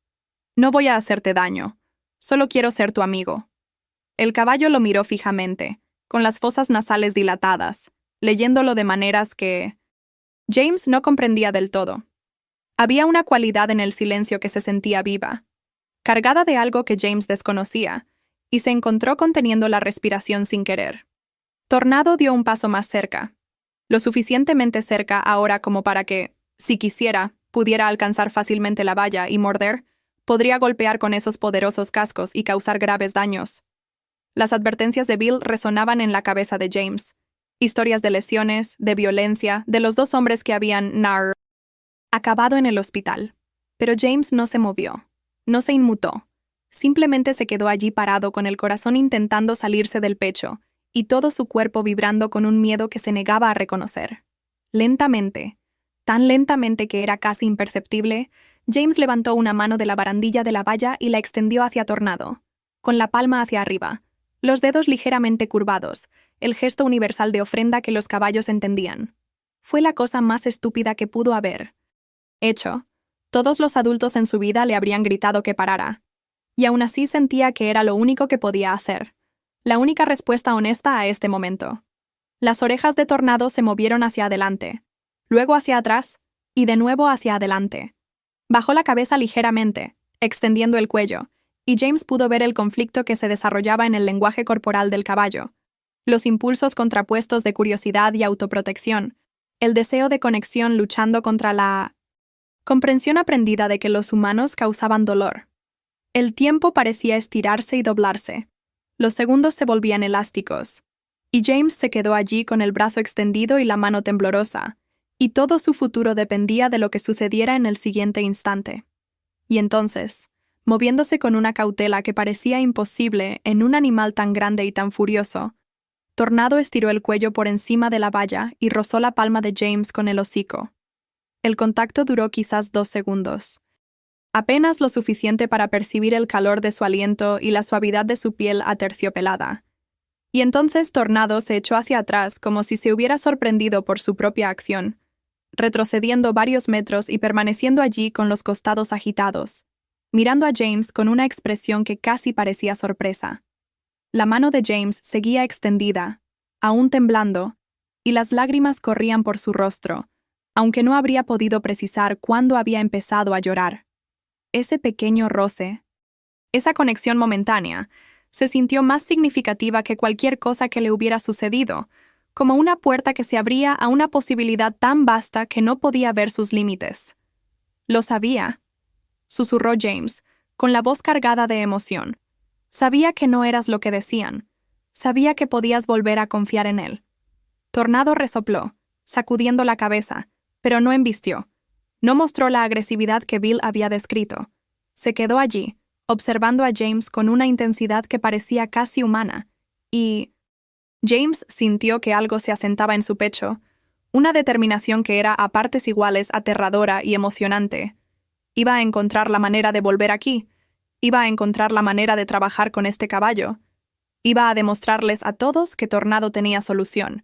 No voy a hacerte daño. Solo quiero ser tu amigo». El caballo lo miró fijamente, con las fosas nasales dilatadas, leyéndolo de maneras que James no comprendía del todo. Había una cualidad en el silencio que se sentía viva, cargada de algo que James desconocía, y se encontró conteniendo la respiración sin querer. Tornado dio un paso más cerca, lo suficientemente cerca ahora como para que, si quisiera, pudiera alcanzar fácilmente la valla y morder, podría golpear con esos poderosos cascos y causar graves daños. Las advertencias de Bill resonaban en la cabeza de James. Historias de lesiones, de violencia, de los 2 hombres que habían acabado en el hospital. Pero James no se movió, no se inmutó. Simplemente se quedó allí parado con el corazón intentando salirse del pecho y todo su cuerpo vibrando con un miedo que se negaba a reconocer. Lentamente, tan lentamente que era casi imperceptible, James levantó una mano de la barandilla de la valla y la extendió hacia Tornado, con la palma hacia arriba, los dedos ligeramente curvados, el gesto universal de ofrenda que los caballos entendían. Fue la cosa más estúpida que pudo haber hecho. Todos los adultos en su vida le habrían gritado que parara, y aún así sentía que era lo único que podía hacer, la única respuesta honesta a este momento. Las orejas de Tornado se movieron hacia adelante, luego hacia atrás, y de nuevo hacia adelante. Bajó la cabeza ligeramente, extendiendo el cuello, y James pudo ver el conflicto que se desarrollaba en el lenguaje corporal del caballo, los impulsos contrapuestos de curiosidad y autoprotección, el deseo de conexión luchando contra la comprensión aprendida de que los humanos causaban dolor. El tiempo parecía estirarse y doblarse. Los segundos se volvían elásticos, y James se quedó allí con el brazo extendido y la mano temblorosa, y todo su futuro dependía de lo que sucediera en el siguiente instante. Y entonces, moviéndose con una cautela que parecía imposible en un animal tan grande y tan furioso, Tornado estiró el cuello por encima de la valla y rozó la palma de James con el hocico. El contacto duró quizás 2 segundos. Apenas lo suficiente para percibir el calor de su aliento y la suavidad de su piel aterciopelada. Y entonces Tornado se echó hacia atrás como si se hubiera sorprendido por su propia acción, retrocediendo varios metros y permaneciendo allí con los costados agitados, mirando a James con una expresión que casi parecía sorpresa. La mano de James seguía extendida, aún temblando, y las lágrimas corrían por su rostro, aunque no habría podido precisar cuándo había empezado a llorar. Ese pequeño roce, esa conexión momentánea, se sintió más significativa que cualquier cosa que le hubiera sucedido, como una puerta que se abría a una posibilidad tan vasta que no podía ver sus límites. «Lo sabía», susurró James, con la voz cargada de emoción. «Sabía que no eras lo que decían. Sabía que podías volver a confiar en él». Tornado resopló, sacudiendo la cabeza, pero no embistió. No mostró la agresividad que Bill había descrito. Se quedó allí, observando a James con una intensidad que parecía casi humana, y James sintió que algo se asentaba en su pecho, una determinación que era a partes iguales aterradora y emocionante. Iba a encontrar la manera de volver aquí, iba a encontrar la manera de trabajar con este caballo, iba a demostrarles a todos que Tornado tenía solución,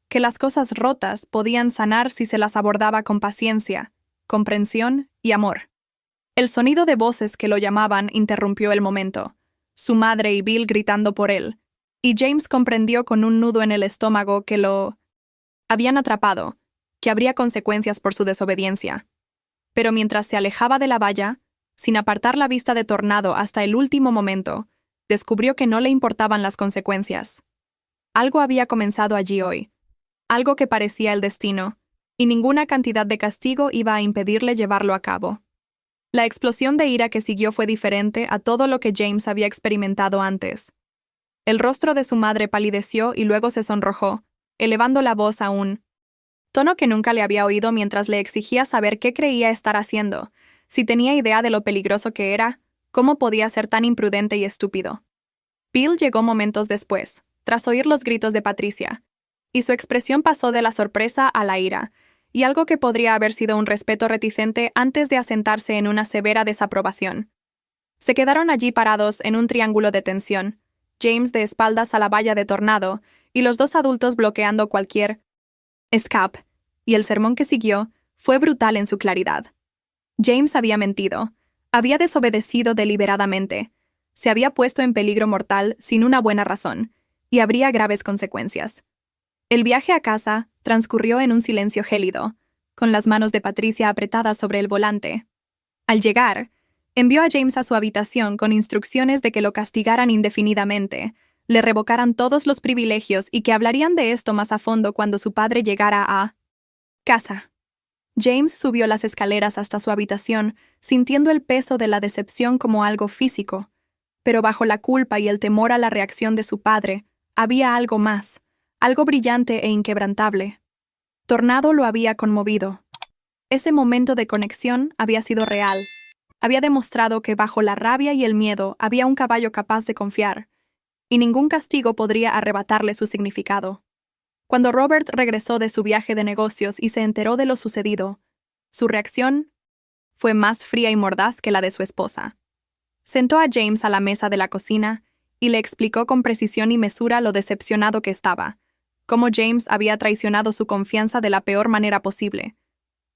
que las cosas rotas podían sanar si se las abordaba con paciencia, comprensión y amor. El sonido de voces que lo llamaban interrumpió el momento, su madre y Bill gritando por él, y James comprendió con un nudo en el estómago que lo habían atrapado, que habría consecuencias por su desobediencia. Pero mientras se alejaba de la valla, sin apartar la vista de Tornado hasta el último momento, descubrió que no le importaban las consecuencias. Algo había comenzado allí hoy, algo que parecía el destino, y ninguna cantidad de castigo iba a impedirle llevarlo a cabo. La explosión de ira que siguió fue diferente a todo lo que James había experimentado antes. El rostro de su madre palideció y luego se sonrojó, elevando la voz a un tono que nunca le había oído mientras le exigía saber qué creía estar haciendo, si tenía idea de lo peligroso que era, cómo podía ser tan imprudente y estúpido. Bill llegó momentos después, tras oír los gritos de Patricia, y su expresión pasó de la sorpresa a la ira, y algo que podría haber sido un respeto reticente antes de asentarse en una severa desaprobación. Se quedaron allí parados en un triángulo de tensión, James de espaldas a la valla de Tornado y los dos adultos bloqueando cualquier escape, y el sermón que siguió fue brutal en su claridad. James había mentido, había desobedecido deliberadamente, se había puesto en peligro mortal sin una buena razón, y habría graves consecuencias. El viaje a casa transcurrió en un silencio gélido, con las manos de Patricia apretadas sobre el volante. Al llegar, envió a James a su habitación con instrucciones de que lo castigaran indefinidamente, le revocaran todos los privilegios y que hablarían de esto más a fondo cuando su padre llegara a casa. James subió las escaleras hasta su habitación, sintiendo el peso de la decepción como algo físico, pero bajo la culpa y el temor a la reacción de su padre, había algo más, algo brillante e inquebrantable. Tornado lo había conmovido. Ese momento de conexión había sido real. Había demostrado que bajo la rabia y el miedo había un caballo capaz de confiar, y ningún castigo podría arrebatarle su significado. Cuando Robert regresó de su viaje de negocios y se enteró de lo sucedido, su reacción fue más fría y mordaz que la de su esposa. Sentó a James a la mesa de la cocina y le explicó con precisión y mesura lo decepcionado que estaba, cómo James había traicionado su confianza de la peor manera posible,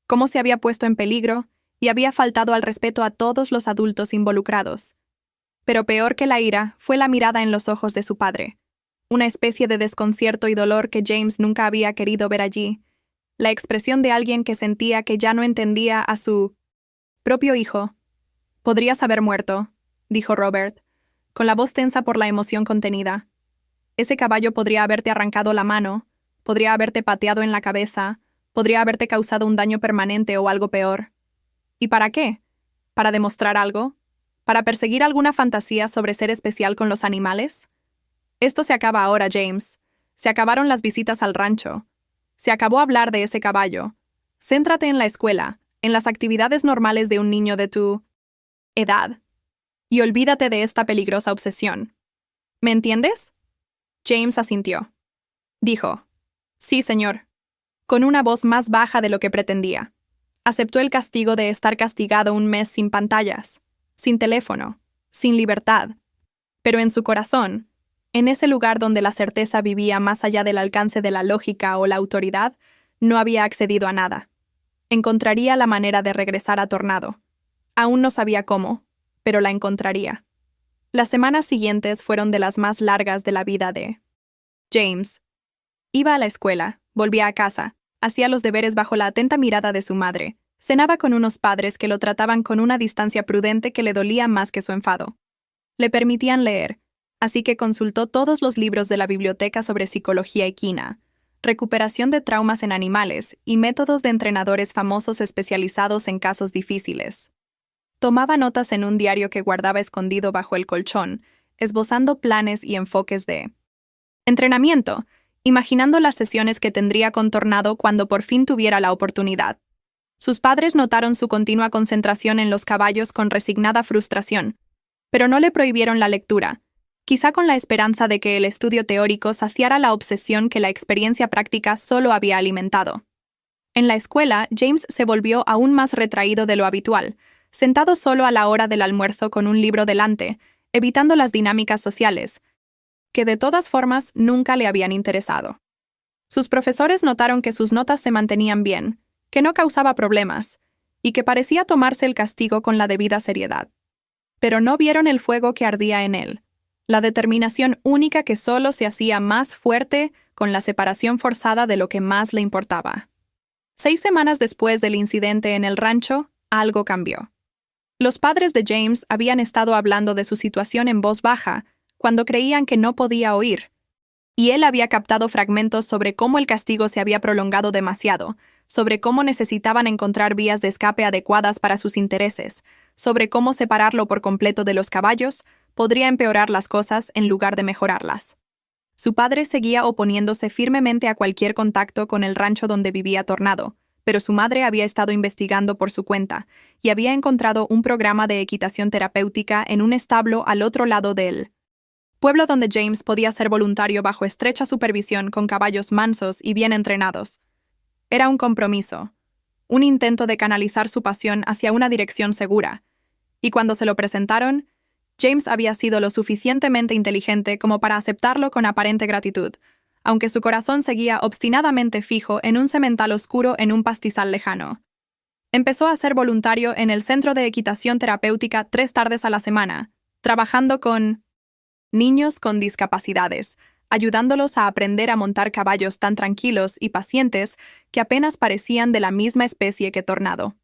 cómo se había puesto en peligro y había faltado al respeto a todos los adultos involucrados. Pero peor que la ira fue la mirada en los ojos de su padre, una especie de desconcierto y dolor que James nunca había querido ver allí, la expresión de alguien que sentía que ya no entendía a su propio hijo. «Podrías haber muerto», dijo Robert, con la voz tensa por la emoción contenida. «Ese caballo podría haberte arrancado la mano, podría haberte pateado en la cabeza, podría haberte causado un daño permanente o algo peor. ¿Y para qué? ¿Para demostrar algo? ¿Para perseguir alguna fantasía sobre ser especial con los animales? Esto se acaba ahora, James. Se acabaron las visitas al rancho. Se acabó hablar de ese caballo. Céntrate en la escuela, en las actividades normales de un niño de tu edad. Y olvídate de esta peligrosa obsesión. ¿Me entiendes?» James asintió. Dijo, «Sí, señor», con una voz más baja de lo que pretendía. Aceptó el castigo de estar castigado un mes sin pantallas, sin teléfono, sin libertad. Pero en su corazón, En ese lugar donde la certeza vivía más allá del alcance de la lógica o la autoridad, no había accedido a nada. Encontraría la manera de regresar a Tornado. Aún no sabía cómo, pero la encontraría. Las semanas siguientes fueron de las más largas de la vida de James. Iba a la escuela, volvía a casa, hacía los deberes bajo la atenta mirada de su madre, cenaba con unos padres que lo trataban con una distancia prudente que le dolía más que su enfado. Le permitían leer, así que consultó todos los libros de la biblioteca sobre psicología equina, recuperación de traumas en animales y métodos de entrenadores famosos especializados en casos difíciles. Tomaba notas en un diario que guardaba escondido bajo el colchón, esbozando planes y enfoques de entrenamiento, imaginando las sesiones que tendría con Tornado cuando por fin tuviera la oportunidad. Sus padres notaron su continua concentración en los caballos con resignada frustración, pero no le prohibieron la lectura, quizá con la esperanza de que el estudio teórico saciara la obsesión que la experiencia práctica solo había alimentado. En la escuela, James se volvió aún más retraído de lo habitual, sentado solo a la hora del almuerzo con un libro delante, evitando las dinámicas sociales, que de todas formas nunca le habían interesado. Sus profesores notaron que sus notas se mantenían bien, que no causaba problemas, y que parecía tomarse el castigo con la debida seriedad. Pero no vieron el fuego que ardía en él, la determinación única que solo se hacía más fuerte con la separación forzada de lo que más le importaba. 6 semanas después del incidente en el rancho, algo cambió. Los padres de James habían estado hablando de su situación en voz baja cuando creían que no podía oír, y él había captado fragmentos sobre cómo el castigo se había prolongado demasiado, sobre cómo necesitaban encontrar vías de escape adecuadas para sus intereses, sobre cómo separarlo por completo de los caballos podría empeorar las cosas en lugar de mejorarlas. Su padre seguía oponiéndose firmemente a cualquier contacto con el rancho donde vivía Tornado, pero su madre había estado investigando por su cuenta y había encontrado un programa de equitación terapéutica en un establo al otro lado del pueblo donde James podía ser voluntario bajo estrecha supervisión con caballos mansos y bien entrenados. Era un compromiso, un intento de canalizar su pasión hacia una dirección segura, y cuando se lo presentaron, James había sido lo suficientemente inteligente como para aceptarlo con aparente gratitud, aunque su corazón seguía obstinadamente fijo en un semental oscuro en un pastizal lejano. Empezó a ser voluntario en el Centro de Equitación Terapéutica 3 tardes a la semana, trabajando con niños con discapacidades, ayudándolos a aprender a montar caballos tan tranquilos y pacientes que apenas parecían de la misma especie que Tornado.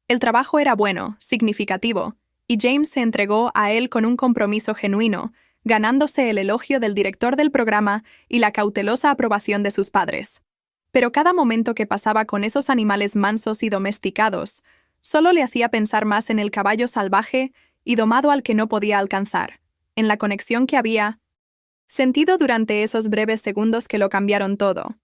El trabajo era bueno, significativo, y James se entregó a él con un compromiso genuino, ganándose el elogio del director del programa y la cautelosa aprobación de sus padres. Pero cada momento que pasaba con esos animales mansos y domesticados, solo le hacía pensar más en el caballo salvaje y domado al que no podía alcanzar, en la conexión que había sentido durante esos breves segundos que lo cambiaron todo.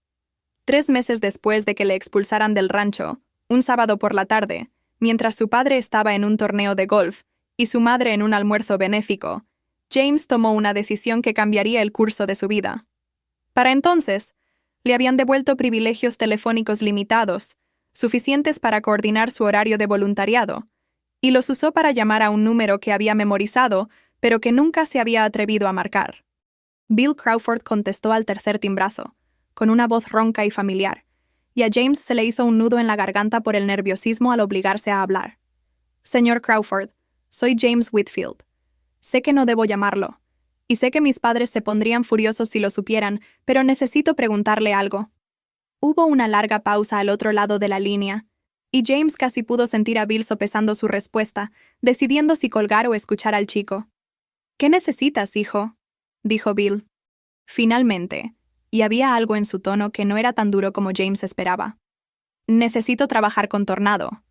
3 meses después de que le expulsaran del rancho, un sábado por la tarde, mientras su padre estaba en un torneo de golf y su madre en un almuerzo benéfico, James tomó una decisión que cambiaría el curso de su vida. Para entonces, le habían devuelto privilegios telefónicos limitados, suficientes para coordinar su horario de voluntariado, y los usó para llamar a un número que había memorizado, pero que nunca se había atrevido a marcar. Bill Crawford contestó al tercer timbrazo, con una voz ronca y familiar, y a James se le hizo un nudo en la garganta por el nerviosismo al obligarse a hablar. «Señor Crawford, soy James Whitfield. Sé que no debo llamarlo, y sé que mis padres se pondrían furiosos si lo supieran, pero necesito preguntarle algo». Hubo una larga pausa al otro lado de la línea, y James casi pudo sentir a Bill sopesando su respuesta, decidiendo si colgar o escuchar al chico. «¿Qué necesitas, hijo?», dijo Bill. Finalmente, y había algo en su tono que no era tan duro como James esperaba. «Necesito trabajar con Tornado»,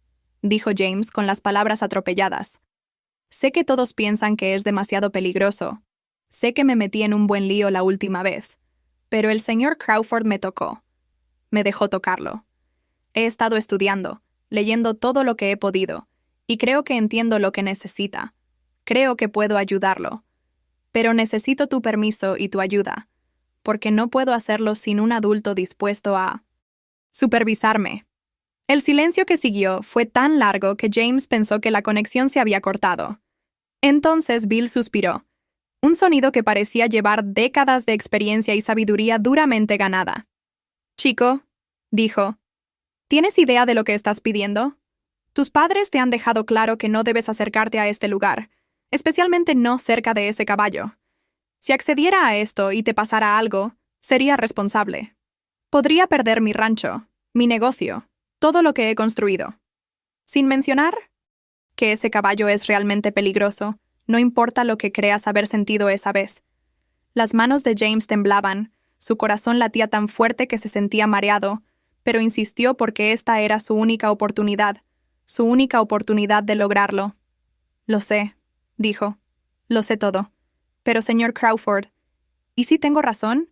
dijo James con las palabras atropelladas. «Sé que todos piensan que es demasiado peligroso. Sé que me metí en un buen lío la última vez. Pero el señor Crawford me tocó. Me dejó tocarlo. He estado estudiando, leyendo todo lo que he podido, y creo que entiendo lo que necesita. Creo que puedo ayudarlo. Pero necesito tu permiso y tu ayuda, porque no puedo hacerlo sin un adulto dispuesto a supervisarme». El silencio que siguió fue tan largo que James pensó que la conexión se había cortado. Entonces Bill suspiró, Un sonido que parecía llevar décadas de experiencia y sabiduría duramente ganada. «Chico», dijo, ¿tienes idea de lo que estás pidiendo? Tus padres te han dejado claro que no debes acercarte a este lugar, especialmente no cerca de ese caballo. Si accediera a esto y te pasara algo, sería responsable. Podría perder mi rancho, mi negocio, todo lo que he construido. Sin mencionar que ese caballo es realmente peligroso, no importa lo que creas haber sentido esa vez. Las manos de James temblaban, su corazón latía tan fuerte que se sentía mareado, pero insistió porque esta era su única oportunidad de lograrlo. Lo sé, dijo. Lo sé todo. Pero, señor Crawford, ¿y si tengo razón?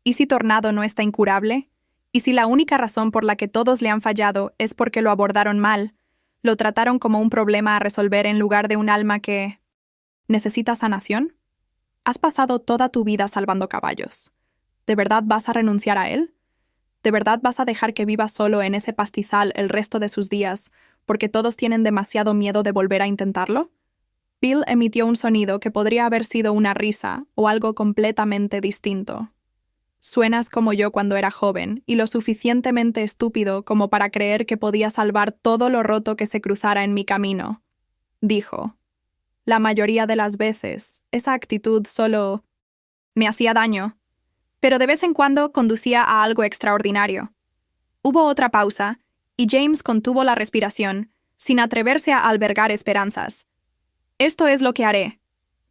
¿Y si Tornado no está incurable? ¿Y si la única razón por la que todos le han fallado es porque lo abordaron mal? ¿Lo trataron como un problema a resolver en lugar de un alma que necesita sanación? Has pasado toda tu vida salvando caballos. ¿De verdad vas a renunciar a él? ¿De verdad vas a dejar que viva solo en ese pastizal el resto de sus días porque todos tienen demasiado miedo de volver a intentarlo? Bill emitió un sonido que podría haber sido una risa o algo completamente distinto. Suenas como yo cuando era joven y lo suficientemente estúpido como para creer que podía salvar todo lo roto que se cruzara en mi camino, dijo. La mayoría de las veces, esa actitud solo me hacía daño, pero de vez en cuando conducía a algo extraordinario. Hubo otra pausa, y James contuvo la respiración, sin atreverse a albergar esperanzas. «Esto es lo que haré»,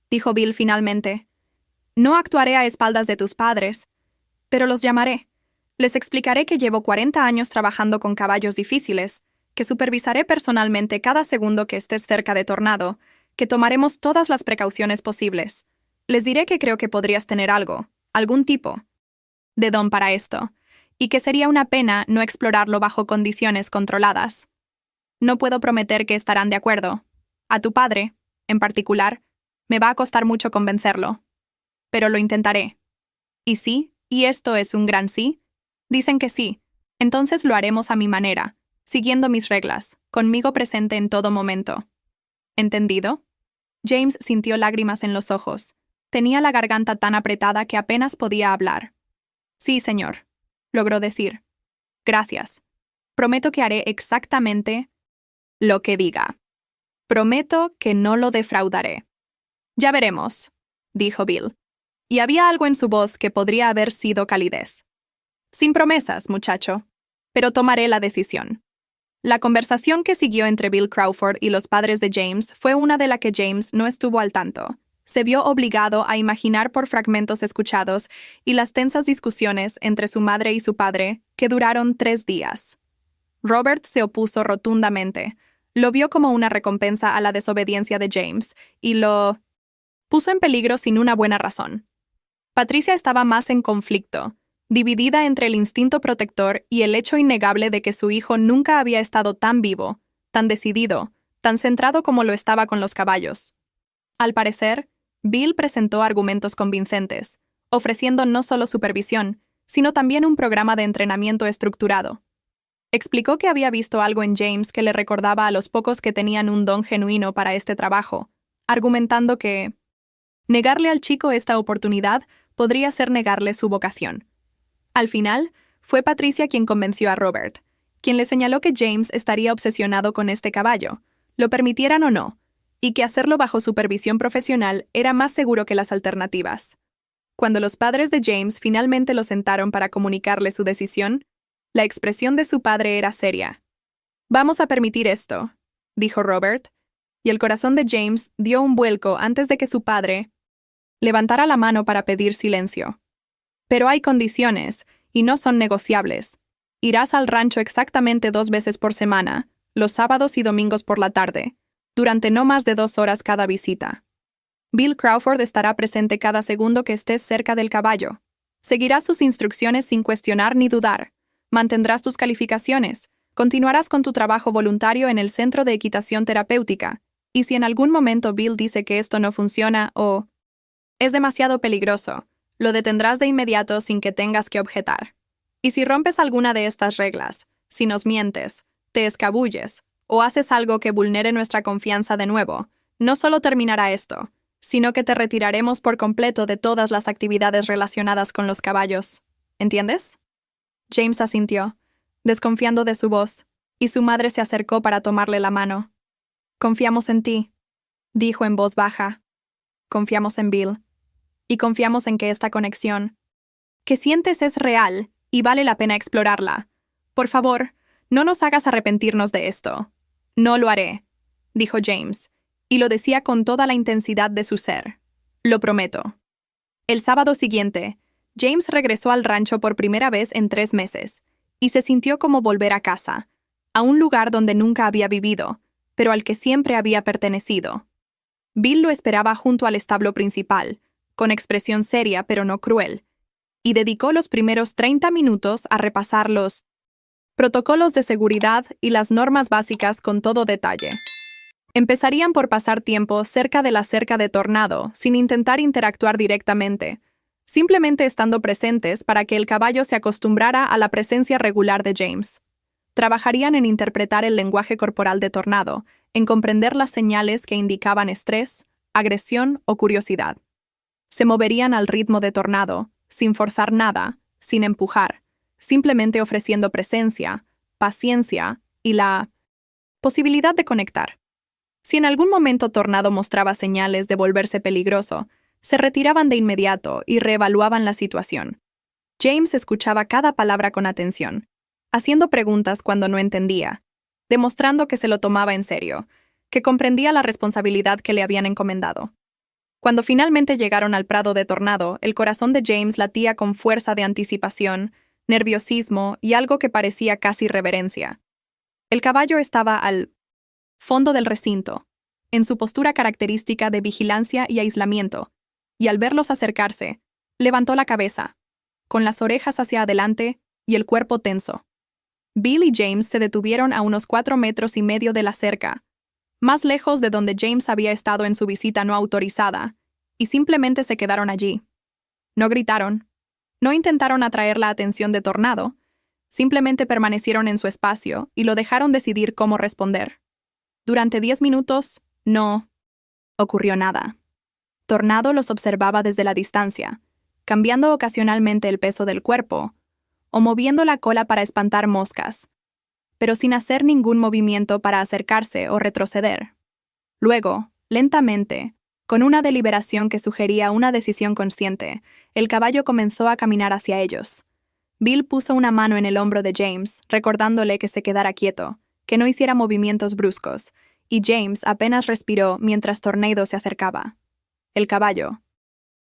dijo Bill finalmente. «No actuaré a espaldas de tus padres, pero los llamaré. Les explicaré que llevo 40 años trabajando con caballos difíciles, que supervisaré personalmente cada segundo que estés cerca de Tornado, que tomaremos todas las precauciones posibles. Les diré que creo que podrías tener algún tipo de don para esto, y que sería una pena no explorarlo bajo condiciones controladas. No puedo prometer que estarán de acuerdo. A tu padre, en particular, me va a costar mucho convencerlo. Pero lo intentaré. Y sí, y esto es un gran sí, dicen que sí, entonces lo haremos a mi manera, siguiendo mis reglas, conmigo presente en todo momento. ¿Entendido? James sintió lágrimas en los ojos. Tenía la garganta tan apretada que apenas podía hablar. Sí, señor, logró decir. Gracias. Prometo que haré exactamente lo que diga. Prometo que no lo defraudaré. Ya veremos, dijo Bill. Y había algo en su voz que podría haber sido calidez. Sin promesas, muchacho, pero tomaré la decisión. La conversación que siguió entre Bill Crawford y los padres de James fue una de la que James no estuvo al tanto. Se vio obligado a imaginar por fragmentos escuchados y las tensas discusiones entre su madre y su padre, que duraron 3 días. Robert se opuso rotundamente. Lo vio como una recompensa a la desobediencia de James y lo puso en peligro sin una buena razón. Patricia estaba más en conflicto, dividida entre el instinto protector y el hecho innegable de que su hijo nunca había estado tan vivo, tan decidido, tan centrado como lo estaba con los caballos. Al parecer, Bill presentó argumentos convincentes, ofreciendo no solo supervisión, sino también un programa de entrenamiento estructurado. Explicó que había visto algo en James que le recordaba a los pocos que tenían un don genuino para este trabajo, argumentando que negarle al chico esta oportunidad podría ser negarle su vocación. Al final, fue Patricia quien convenció a Robert, quien le señaló que James estaría obsesionado con este caballo, lo permitieran o no, y que hacerlo bajo supervisión profesional era más seguro que las alternativas. Cuando los padres de James finalmente lo sentaron para comunicarle su decisión, la expresión de su padre era seria. «Vamos a permitir esto», dijo Robert, y el corazón de James dio un vuelco antes de que su padre levantara la mano para pedir silencio. «Pero hay condiciones, y no son negociables. Irás al rancho exactamente 2 veces por semana, los sábados y domingos por la tarde, durante no más de 2 horas cada visita. Bill Crawford estará presente cada segundo que estés cerca del caballo. Seguirás sus instrucciones sin cuestionar ni dudar. Mantendrás tus calificaciones. Continuarás con tu trabajo voluntario en el Centro de Equitación Terapéutica. Y si en algún momento Bill dice que esto no funciona o es demasiado peligroso, lo detendrás de inmediato sin que tengas que objetar. Y si rompes alguna de estas reglas, si nos mientes, te escabulles o haces algo que vulnere nuestra confianza de nuevo, no solo terminará esto, sino que te retiraremos por completo de todas las actividades relacionadas con los caballos. ¿Entiendes? James asintió, desconfiando de su voz, y su madre se acercó para tomarle la mano. Confiamos en ti, dijo en voz baja. Confiamos en Bill. Y confiamos en que esta conexión que sientes es real y vale la pena explorarla. Por favor, no nos hagas arrepentirnos de esto. No lo haré, dijo James, y lo decía con toda la intensidad de su ser. Lo prometo. El sábado siguiente, James regresó al rancho por primera vez en 3 meses, y se sintió como volver a casa, a un lugar donde nunca había vivido, pero al que siempre había pertenecido. Bill lo esperaba junto al establo principal, con expresión seria pero no cruel, y dedicó los primeros 30 minutos a repasar los protocolos de seguridad y las normas básicas con todo detalle. Empezarían por pasar tiempo cerca de la cerca de Tornado, sin intentar interactuar directamente, simplemente estando presentes para que el caballo se acostumbrara a la presencia regular de James. Trabajarían en interpretar el lenguaje corporal de Tornado, en comprender las señales que indicaban estrés, agresión o curiosidad. Se moverían al ritmo de Tornado, sin forzar nada, sin empujar, simplemente ofreciendo presencia, paciencia y la posibilidad de conectar. Si en algún momento Tornado mostraba señales de volverse peligroso, se retiraban de inmediato y reevaluaban la situación. James escuchaba cada palabra con atención, haciendo preguntas cuando no entendía, demostrando que se lo tomaba en serio, que comprendía la responsabilidad que le habían encomendado. Cuando finalmente llegaron al prado de Tornado, el corazón de James latía con fuerza de anticipación, nerviosismo y algo que parecía casi reverencia. El caballo estaba al fondo del recinto, en su postura característica de vigilancia y aislamiento, y al verlos acercarse, levantó la cabeza, con las orejas hacia adelante y el cuerpo tenso. Bill y James se detuvieron a unos 4,5 metros de la cerca, más lejos de donde James había estado en su visita no autorizada, y simplemente se quedaron allí. No gritaron, no intentaron atraer la atención de Tornado, simplemente permanecieron en su espacio y lo dejaron decidir cómo responder. Durante 10 minutos, no ocurrió nada. Tornado los observaba desde la distancia, cambiando ocasionalmente el peso del cuerpo, o moviendo la cola para espantar moscas, pero sin hacer ningún movimiento para acercarse o retroceder. Luego, lentamente, con una deliberación que sugería una decisión consciente, el caballo comenzó a caminar hacia ellos. Bill puso una mano en el hombro de James, recordándole que se quedara quieto, que no hiciera movimientos bruscos, y James apenas respiró mientras Tornado se acercaba. El caballo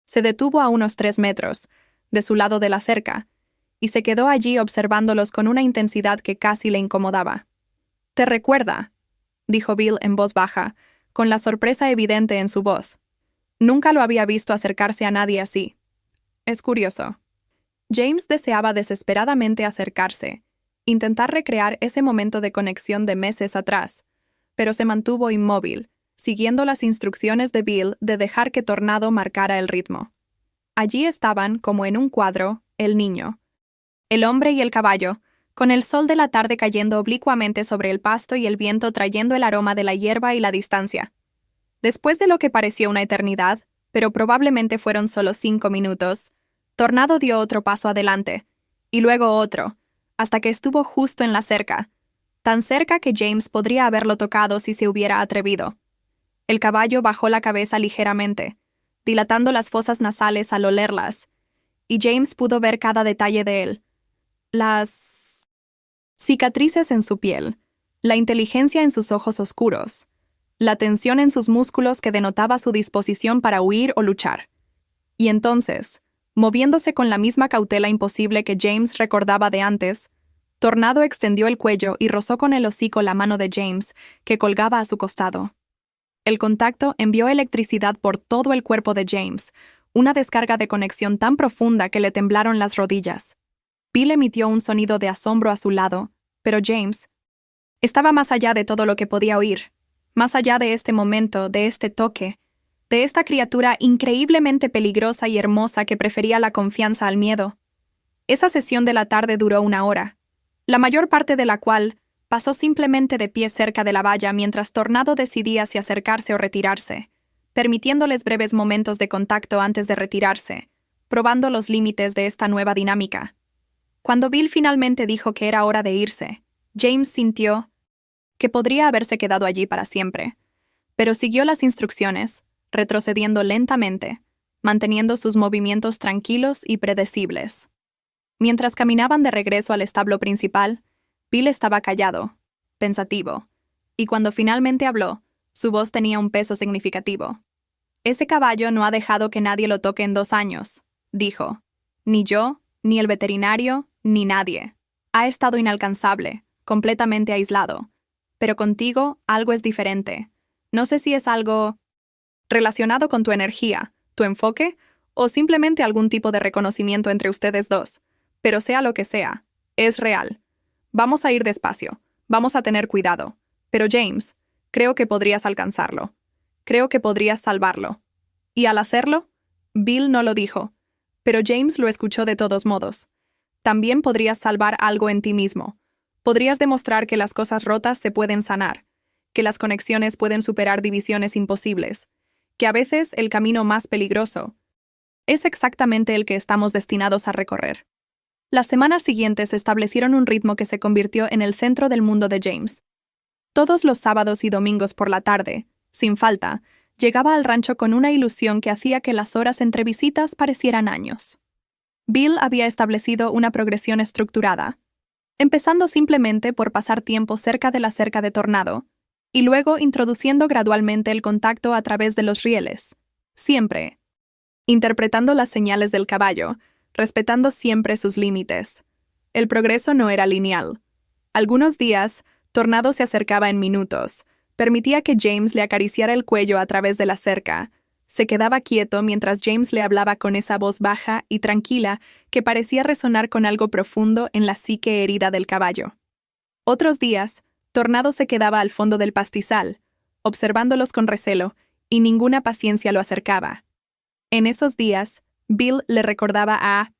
se detuvo a unos 3 metros, de su lado de la cerca, y se quedó allí observándolos con una intensidad que casi le incomodaba. «¿Te recuerda?», dijo Bill en voz baja, con la sorpresa evidente en su voz. Nunca lo había visto acercarse a nadie así. Es curioso. James deseaba desesperadamente acercarse, intentar recrear ese momento de conexión de meses atrás, pero se mantuvo inmóvil, siguiendo las instrucciones de Bill de dejar que Tornado marcara el ritmo. Allí estaban, como en un cuadro, el niño, el hombre y el caballo, con el sol de la tarde cayendo oblicuamente sobre el pasto y el viento trayendo el aroma de la hierba y la distancia. Después de lo que pareció una eternidad, pero probablemente fueron solo 5 minutos, Tornado dio otro paso adelante, y luego otro, hasta que estuvo justo en la cerca, tan cerca que James podría haberlo tocado si se hubiera atrevido. El caballo bajó la cabeza ligeramente, dilatando las fosas nasales al olerlas, y James pudo ver cada detalle de él. Las cicatrices en su piel, la inteligencia en sus ojos oscuros, la tensión en sus músculos que denotaba su disposición para huir o luchar. Y entonces, moviéndose con la misma cautela imposible que James recordaba de antes, Tornado extendió el cuello y rozó con el hocico la mano de James, que colgaba a su costado. El contacto envió electricidad por todo el cuerpo de James, una descarga de conexión tan profunda que le temblaron las rodillas. Bill emitió un sonido de asombro a su lado, pero James estaba más allá de todo lo que podía oír, más allá de este momento, de este toque, de esta criatura increíblemente peligrosa y hermosa que prefería la confianza al miedo. Esa sesión de la tarde duró 1 hora, la mayor parte de la cual pasó simplemente de pie cerca de la valla mientras Tornado decidía si acercarse o retirarse, permitiéndoles breves momentos de contacto antes de retirarse, probando los límites de esta nueva dinámica. Cuando Bill finalmente dijo que era hora de irse, James sintió que podría haberse quedado allí para siempre, pero siguió las instrucciones, retrocediendo lentamente, manteniendo sus movimientos tranquilos y predecibles. Mientras caminaban de regreso al establo principal, Bill estaba callado, pensativo, y cuando finalmente habló, su voz tenía un peso significativo. «Ese caballo no ha dejado que nadie lo toque en 2 años», dijo. «Ni yo, ni el veterinario, ni nadie. Ha estado inalcanzable, completamente aislado. Pero contigo algo es diferente. No sé si es algo relacionado con tu energía, tu enfoque, o simplemente algún tipo de reconocimiento entre ustedes dos. Pero sea lo que sea, es real. Vamos a ir despacio, vamos a tener cuidado. Pero James, creo que podrías alcanzarlo. Creo que podrías salvarlo». Y al hacerlo, Bill no lo dijo, pero James lo escuchó de todos modos. También podrías salvar algo en ti mismo. Podrías demostrar que las cosas rotas se pueden sanar, que las conexiones pueden superar divisiones imposibles, que a veces el camino más peligroso es exactamente el que estamos destinados a recorrer. Las semanas siguientes establecieron un ritmo que se convirtió en el centro del mundo de James. Todos los sábados y domingos por la tarde, sin falta, llegaba al rancho con una ilusión que hacía que las horas entre visitas parecieran años. Bill había establecido una progresión estructurada, empezando simplemente por pasar tiempo cerca de la cerca de Tornado, y luego introduciendo gradualmente el contacto a través de los rieles, siempre interpretando las señales del caballo, respetando siempre sus límites. El progreso no era lineal. Algunos días, Tornado se acercaba en minutos, permitía que James le acariciara el cuello a través de la cerca. Se quedaba quieto mientras James le hablaba con esa voz baja y tranquila que parecía resonar con algo profundo en la psique herida del caballo. Otros días, Tornado se quedaba al fondo del pastizal, observándolos con recelo, y ninguna paciencia lo acercaba. En esos días, Bill le recordaba a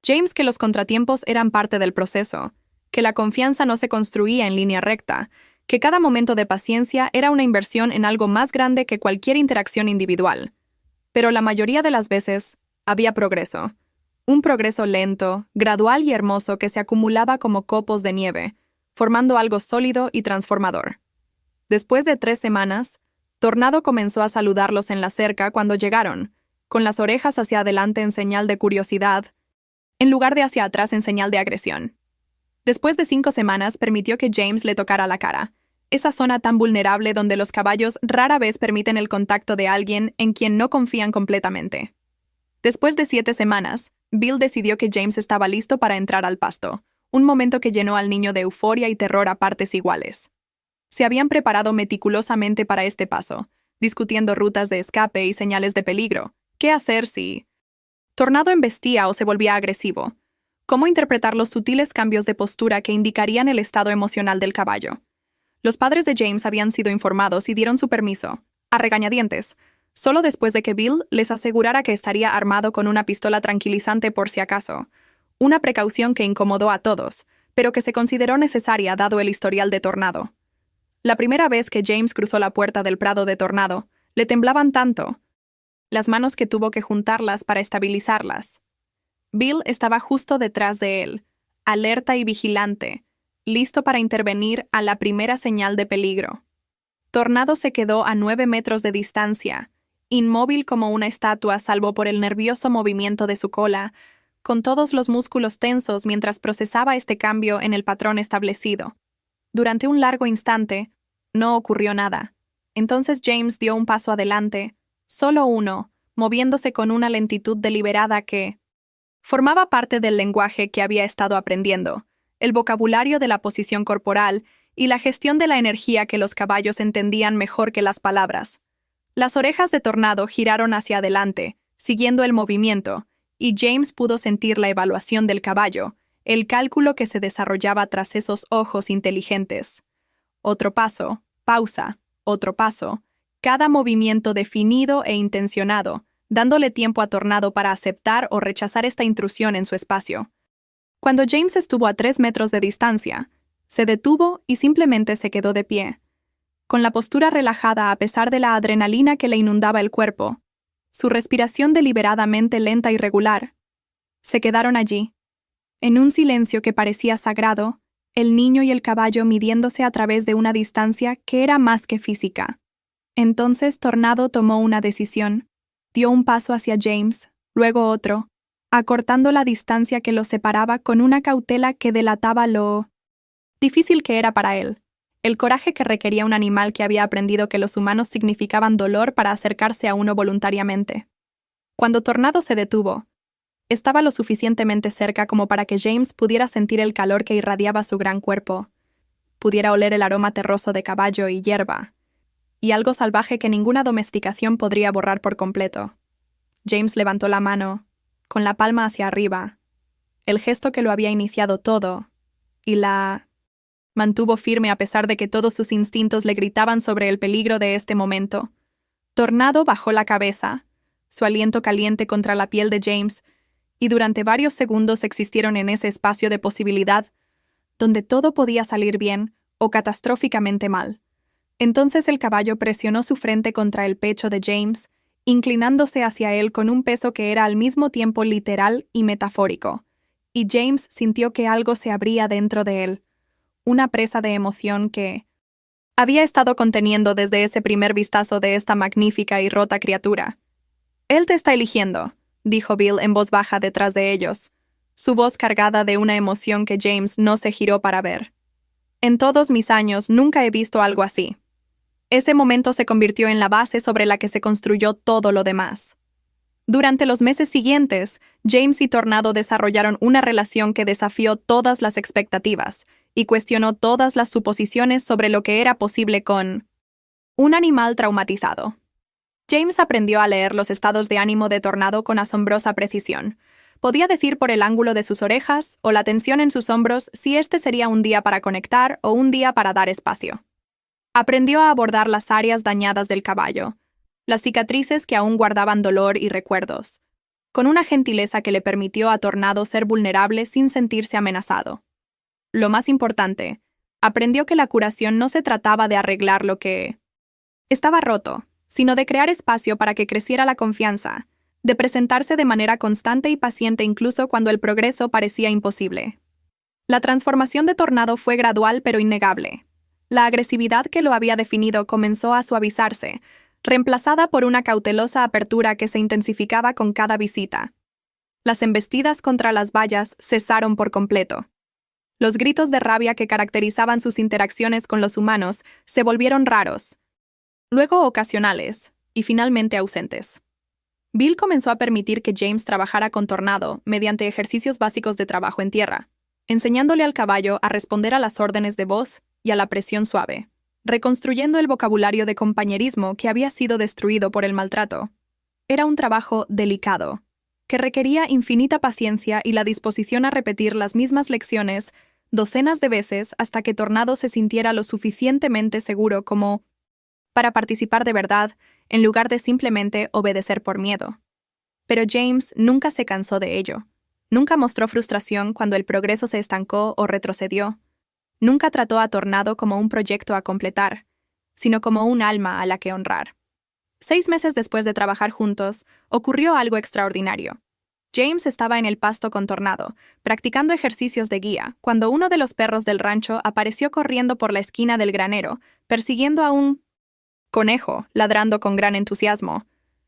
James que los contratiempos eran parte del proceso, que la confianza no se construía en línea recta, que cada momento de paciencia era una inversión en algo más grande que cualquier interacción individual. Pero la mayoría de las veces había progreso. Un progreso lento, gradual y hermoso que se acumulaba como copos de nieve, formando algo sólido y transformador. Después de 3 semanas, Tornado comenzó a saludarlos en la cerca cuando llegaron, con las orejas hacia adelante en señal de curiosidad, en lugar de hacia atrás en señal de agresión. Después de 5 semanas, permitió que James le tocara la cara, esa zona tan vulnerable donde los caballos rara vez permiten el contacto de alguien en quien no confían completamente. Después de 7 semanas, Bill decidió que James estaba listo para entrar al pasto, un momento que llenó al niño de euforia y terror a partes iguales. Se habían preparado meticulosamente para este paso, discutiendo rutas de escape y señales de peligro. ¿Qué hacer si Tornado embestía o se volvía agresivo? ¿Cómo interpretar los sutiles cambios de postura que indicarían el estado emocional del caballo? Los padres de James habían sido informados y dieron su permiso, a regañadientes, solo después de que Bill les asegurara que estaría armado con una pistola tranquilizante por si acaso, una precaución que incomodó a todos, pero que se consideró necesaria dado el historial de Tornado. La primera vez que James cruzó la puerta del prado de Tornado, le temblaban tanto las manos que tuvo que juntarlas para estabilizarlas. Bill estaba justo detrás de él, alerta y vigilante, listo para intervenir a la primera señal de peligro. Tornado se quedó a 9 metros de distancia, inmóvil como una estatua salvo por el nervioso movimiento de su cola, con todos los músculos tensos mientras procesaba este cambio en el patrón establecido. Durante un largo instante, no ocurrió nada. Entonces James dio un paso adelante, solo uno, moviéndose con una lentitud deliberada que formaba parte del lenguaje que había estado aprendiendo, el vocabulario de la posición corporal y la gestión de la energía que los caballos entendían mejor que las palabras. Las orejas de Tornado giraron hacia adelante, siguiendo el movimiento, y James pudo sentir la evaluación del caballo, el cálculo que se desarrollaba tras esos ojos inteligentes. Otro paso, pausa, otro paso, cada movimiento definido e intencionado, dándole tiempo a Tornado para aceptar o rechazar esta intrusión en su espacio. Cuando James estuvo a 3 metros de distancia, se detuvo y simplemente se quedó de pie, con la postura relajada a pesar de la adrenalina que le inundaba el cuerpo, su respiración deliberadamente lenta y regular. Se quedaron allí, en un silencio que parecía sagrado, el niño y el caballo midiéndose a través de una distancia que era más que física. Entonces Tornado tomó una decisión, dio un paso hacia James, luego otro, acortando la distancia que los separaba con una cautela que delataba lo difícil que era para él, el coraje que requería un animal que había aprendido que los humanos significaban dolor para acercarse a uno voluntariamente. Cuando Tornado se detuvo, estaba lo suficientemente cerca como para que James pudiera sentir el calor que irradiaba su gran cuerpo, pudiera oler el aroma terroso de caballo y hierba, y algo salvaje que ninguna domesticación podría borrar por completo. James levantó la mano, con la palma hacia arriba, el gesto que lo había iniciado todo, y la mantuvo firme a pesar de que todos sus instintos le gritaban sobre el peligro de este momento. Tornado bajó la cabeza, su aliento caliente contra la piel de James, y durante varios segundos existieron en ese espacio de posibilidad, donde todo podía salir bien o catastróficamente mal. Entonces el caballo presionó su frente contra el pecho de James, inclinándose hacia él con un peso que era al mismo tiempo literal y metafórico, y James sintió que algo se abría dentro de él, una presa de emoción que había estado conteniendo desde ese primer vistazo de esta magnífica y rota criatura. «Él te está eligiendo», dijo Bill en voz baja detrás de ellos, su voz cargada de una emoción que James no se giró para ver. «En todos mis años nunca he visto algo así». Ese momento se convirtió en la base sobre la que se construyó todo lo demás. Durante los meses siguientes, James y Tornado desarrollaron una relación que desafió todas las expectativas y cuestionó todas las suposiciones sobre lo que era posible con un animal traumatizado. James aprendió a leer los estados de ánimo de Tornado con asombrosa precisión. Podía decir por el ángulo de sus orejas o la tensión en sus hombros si este sería un día para conectar o un día para dar espacio. Aprendió a abordar las áreas dañadas del caballo, las cicatrices que aún guardaban dolor y recuerdos, con una gentileza que le permitió a Tornado ser vulnerable sin sentirse amenazado. Lo más importante, aprendió que la curación no se trataba de arreglar lo que estaba roto, sino de crear espacio para que creciera la confianza, de presentarse de manera constante y paciente incluso cuando el progreso parecía imposible. La transformación de Tornado fue gradual pero innegable. La agresividad que lo había definido comenzó a suavizarse, reemplazada por una cautelosa apertura que se intensificaba con cada visita. Las embestidas contra las vallas cesaron por completo. Los gritos de rabia que caracterizaban sus interacciones con los humanos se volvieron raros, luego ocasionales y finalmente ausentes. Bill comenzó a permitir que James trabajara con Tornado mediante ejercicios básicos de trabajo en tierra, enseñándole al caballo a responder a las órdenes de voz y a la presión suave, reconstruyendo el vocabulario de compañerismo que había sido destruido por el maltrato. Era un trabajo delicado, que requería infinita paciencia y la disposición a repetir las mismas lecciones docenas de veces hasta que Tornado se sintiera lo suficientemente seguro como para participar de verdad, en lugar de simplemente obedecer por miedo. Pero James nunca se cansó de ello. Nunca mostró frustración cuando el progreso se estancó o retrocedió. Nunca trató a Tornado como un proyecto a completar, sino como un alma a la que honrar. 6 meses después de trabajar juntos, ocurrió algo extraordinario. James estaba en el pasto con Tornado, practicando ejercicios de guía, cuando uno de los perros del rancho apareció corriendo por la esquina del granero, persiguiendo a un conejo, ladrando con gran entusiasmo.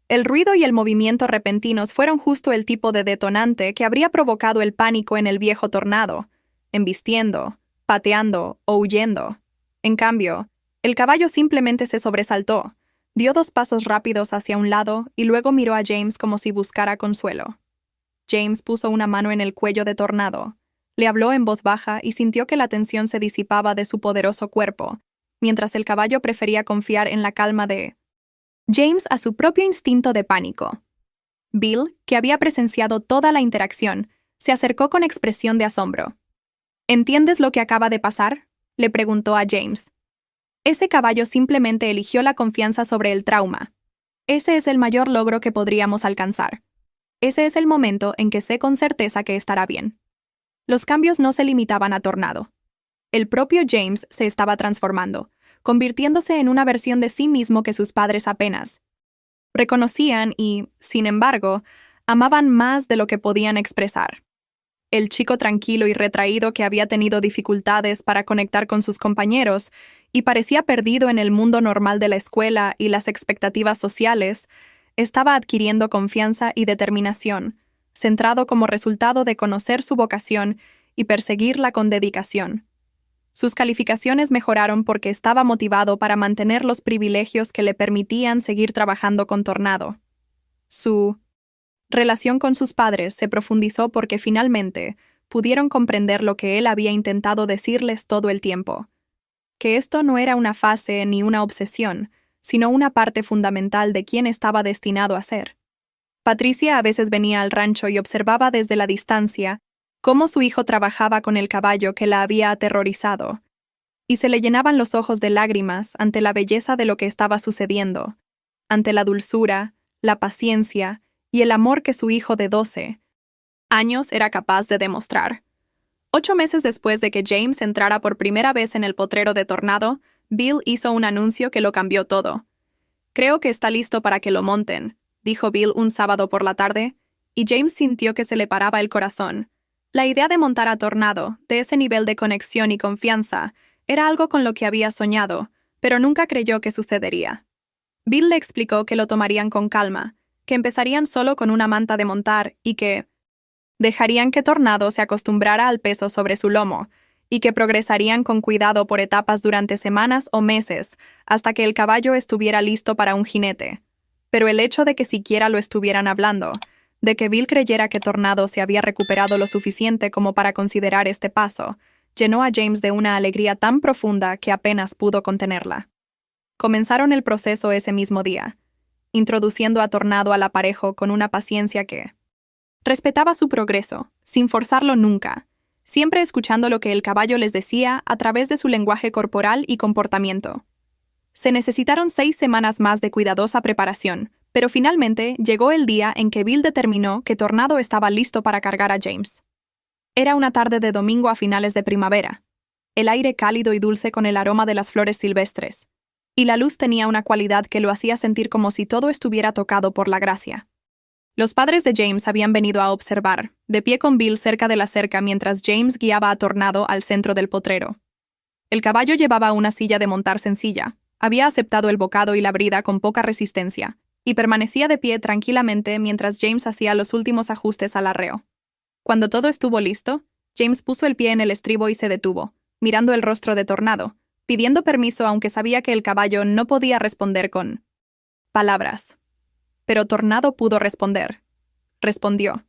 El ruido y el movimiento repentinos fueron justo el tipo de detonante que habría provocado el pánico en el viejo Tornado, embistiendo, pateando o huyendo. En cambio, el caballo simplemente se sobresaltó, dio 2 pasos rápidos hacia un lado y luego miró a James como si buscara consuelo. James puso una mano en el cuello de Tornado, le habló en voz baja y sintió que la tensión se disipaba de su poderoso cuerpo, mientras el caballo prefería confiar en la calma de James a su propio instinto de pánico. Bill, que había presenciado toda la interacción, se acercó con expresión de asombro. ¿Entiendes lo que acaba de pasar?, le preguntó a James. Ese caballo simplemente eligió la confianza sobre el trauma. Ese es el mayor logro que podríamos alcanzar. Ese es el momento en que sé con certeza que estará bien. Los cambios no se limitaban a Tornado. El propio James se estaba transformando, convirtiéndose en una versión de sí mismo que sus padres apenas reconocían y, sin embargo, amaban más de lo que podían expresar. El chico tranquilo y retraído que había tenido dificultades para conectar con sus compañeros y parecía perdido en el mundo normal de la escuela y las expectativas sociales, estaba adquiriendo confianza y determinación, centrado como resultado de conocer su vocación y perseguirla con dedicación. Sus calificaciones mejoraron porque estaba motivado para mantener los privilegios que le permitían seguir trabajando con Tornado. Su relación con sus padres se profundizó porque finalmente pudieron comprender lo que él había intentado decirles todo el tiempo: que esto no era una fase ni una obsesión, sino una parte fundamental de quién estaba destinado a ser. Patricia a veces venía al rancho y observaba desde la distancia cómo su hijo trabajaba con el caballo que la había aterrorizado, y se le llenaban los ojos de lágrimas ante la belleza de lo que estaba sucediendo, ante la dulzura, la paciencia y el amor que su hijo de 12 años era capaz de demostrar. 8 meses después de que James entrara por primera vez en el potrero de Tornado, Bill hizo un anuncio que lo cambió todo. «Creo que está listo para que lo monten», dijo Bill un sábado por la tarde, y James sintió que se le paraba el corazón. La idea de montar a Tornado, de ese nivel de conexión y confianza, era algo con lo que había soñado, pero nunca creyó que sucedería. Bill le explicó que lo tomarían con calma, que empezarían solo con una manta de montar y que dejarían que Tornado se acostumbrara al peso sobre su lomo, y que progresarían con cuidado por etapas durante semanas o meses, hasta que el caballo estuviera listo para un jinete. Pero el hecho de que siquiera lo estuvieran hablando, de que Bill creyera que Tornado se había recuperado lo suficiente como para considerar este paso, llenó a James de una alegría tan profunda que apenas pudo contenerla. Comenzaron el proceso ese mismo día, introduciendo a Tornado al aparejo con una paciencia que respetaba su progreso, sin forzarlo nunca, siempre escuchando lo que el caballo les decía a través de su lenguaje corporal y comportamiento. Se necesitaron 6 semanas más de cuidadosa preparación, pero finalmente llegó el día en que Bill determinó que Tornado estaba listo para cargar a James. Era una tarde de domingo a finales de primavera, el aire cálido y dulce con el aroma de las flores silvestres, y la luz tenía una cualidad que lo hacía sentir como si todo estuviera tocado por la gracia. Los padres de James habían venido a observar, de pie con Bill cerca de la cerca mientras James guiaba a Tornado al centro del potrero. El caballo llevaba una silla de montar sencilla, había aceptado el bocado y la brida con poca resistencia, y permanecía de pie tranquilamente mientras James hacía los últimos ajustes al arreo. Cuando todo estuvo listo, James puso el pie en el estribo y se detuvo, mirando el rostro de Tornado, pidiendo permiso aunque sabía que el caballo no podía responder con palabras. Pero Tornado pudo responder. Respondió,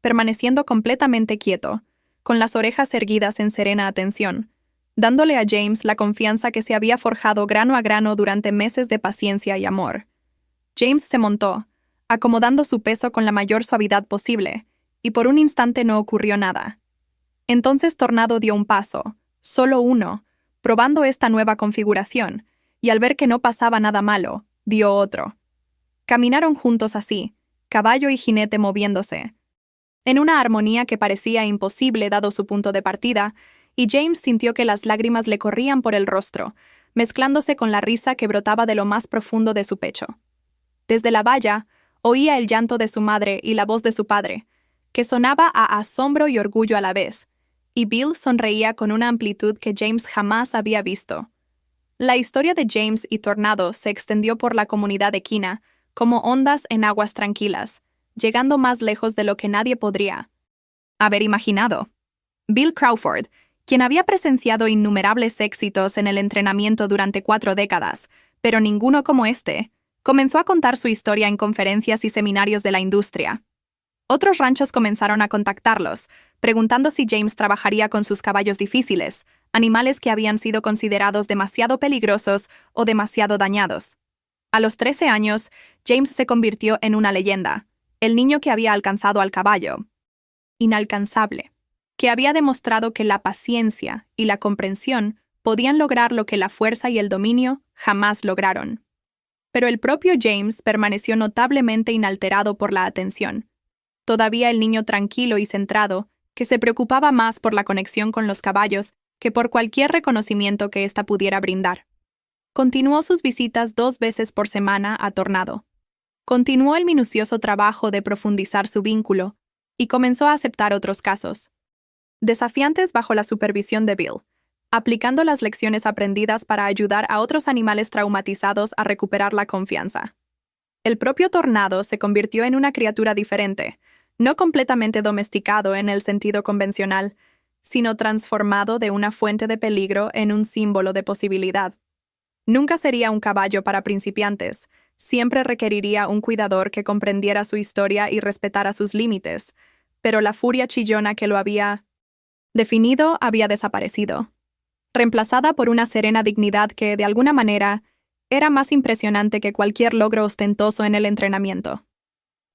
permaneciendo completamente quieto, con las orejas erguidas en serena atención, dándole a James la confianza que se había forjado grano a grano durante meses de paciencia y amor. James se montó, acomodando su peso con la mayor suavidad posible, y por un instante no ocurrió nada. Entonces Tornado dio un paso, solo uno, probando esta nueva configuración, y al ver que no pasaba nada malo, dio otro. Caminaron juntos así, caballo y jinete moviéndose, en una armonía que parecía imposible dado su punto de partida, y James sintió que las lágrimas le corrían por el rostro, mezclándose con la risa que brotaba de lo más profundo de su pecho. Desde la valla, oía el llanto de su madre y la voz de su padre, que sonaba a asombro y orgullo a la vez, y Bill sonreía con una amplitud que James jamás había visto. La historia de James y Tornado se extendió por la comunidad equina, como ondas en aguas tranquilas, llegando más lejos de lo que nadie podría haber imaginado. Bill Crawford, quien había presenciado innumerables éxitos en el entrenamiento durante 4 décadas, pero ninguno como este, comenzó a contar su historia en conferencias y seminarios de la industria. Otros ranchos comenzaron a contactarlos, preguntando si James trabajaría con sus caballos difíciles, animales que habían sido considerados demasiado peligrosos o demasiado dañados. A los 13 años, James se convirtió en una leyenda, el niño que había alcanzado al caballo inalcanzable, que había demostrado que la paciencia y la comprensión podían lograr lo que la fuerza y el dominio jamás lograron. Pero el propio James permaneció notablemente inalterado por la atención. Todavía el niño tranquilo y centrado, que se preocupaba más por la conexión con los caballos que por cualquier reconocimiento que ésta pudiera brindar. Continuó sus visitas 2 veces por semana a Tornado. Continuó el minucioso trabajo de profundizar su vínculo y comenzó a aceptar otros casos, desafiantes bajo la supervisión de Bill, aplicando las lecciones aprendidas para ayudar a otros animales traumatizados a recuperar la confianza. El propio Tornado se convirtió en una criatura diferente, no completamente domesticado en el sentido convencional, sino transformado de una fuente de peligro en un símbolo de posibilidad. Nunca sería un caballo para principiantes, siempre requeriría un cuidador que comprendiera su historia y respetara sus límites, pero la furia chillona que lo había definido había desaparecido, reemplazada por una serena dignidad que, de alguna manera, era más impresionante que cualquier logro ostentoso en el entrenamiento.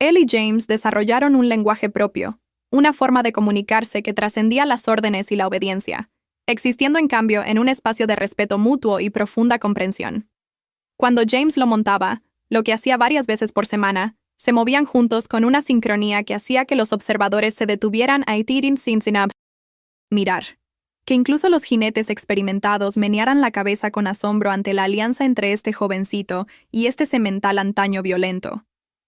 Él y James desarrollaron un lenguaje propio, una forma de comunicarse que trascendía las órdenes y la obediencia, existiendo en cambio en un espacio de respeto mutuo y profunda comprensión. Cuando James lo montaba, lo que hacía varias veces por semana, se movían juntos con una sincronía que hacía que los observadores se detuvieran a mirar, que incluso los jinetes experimentados menearan la cabeza con asombro ante la alianza entre este jovencito y este semental antaño violento.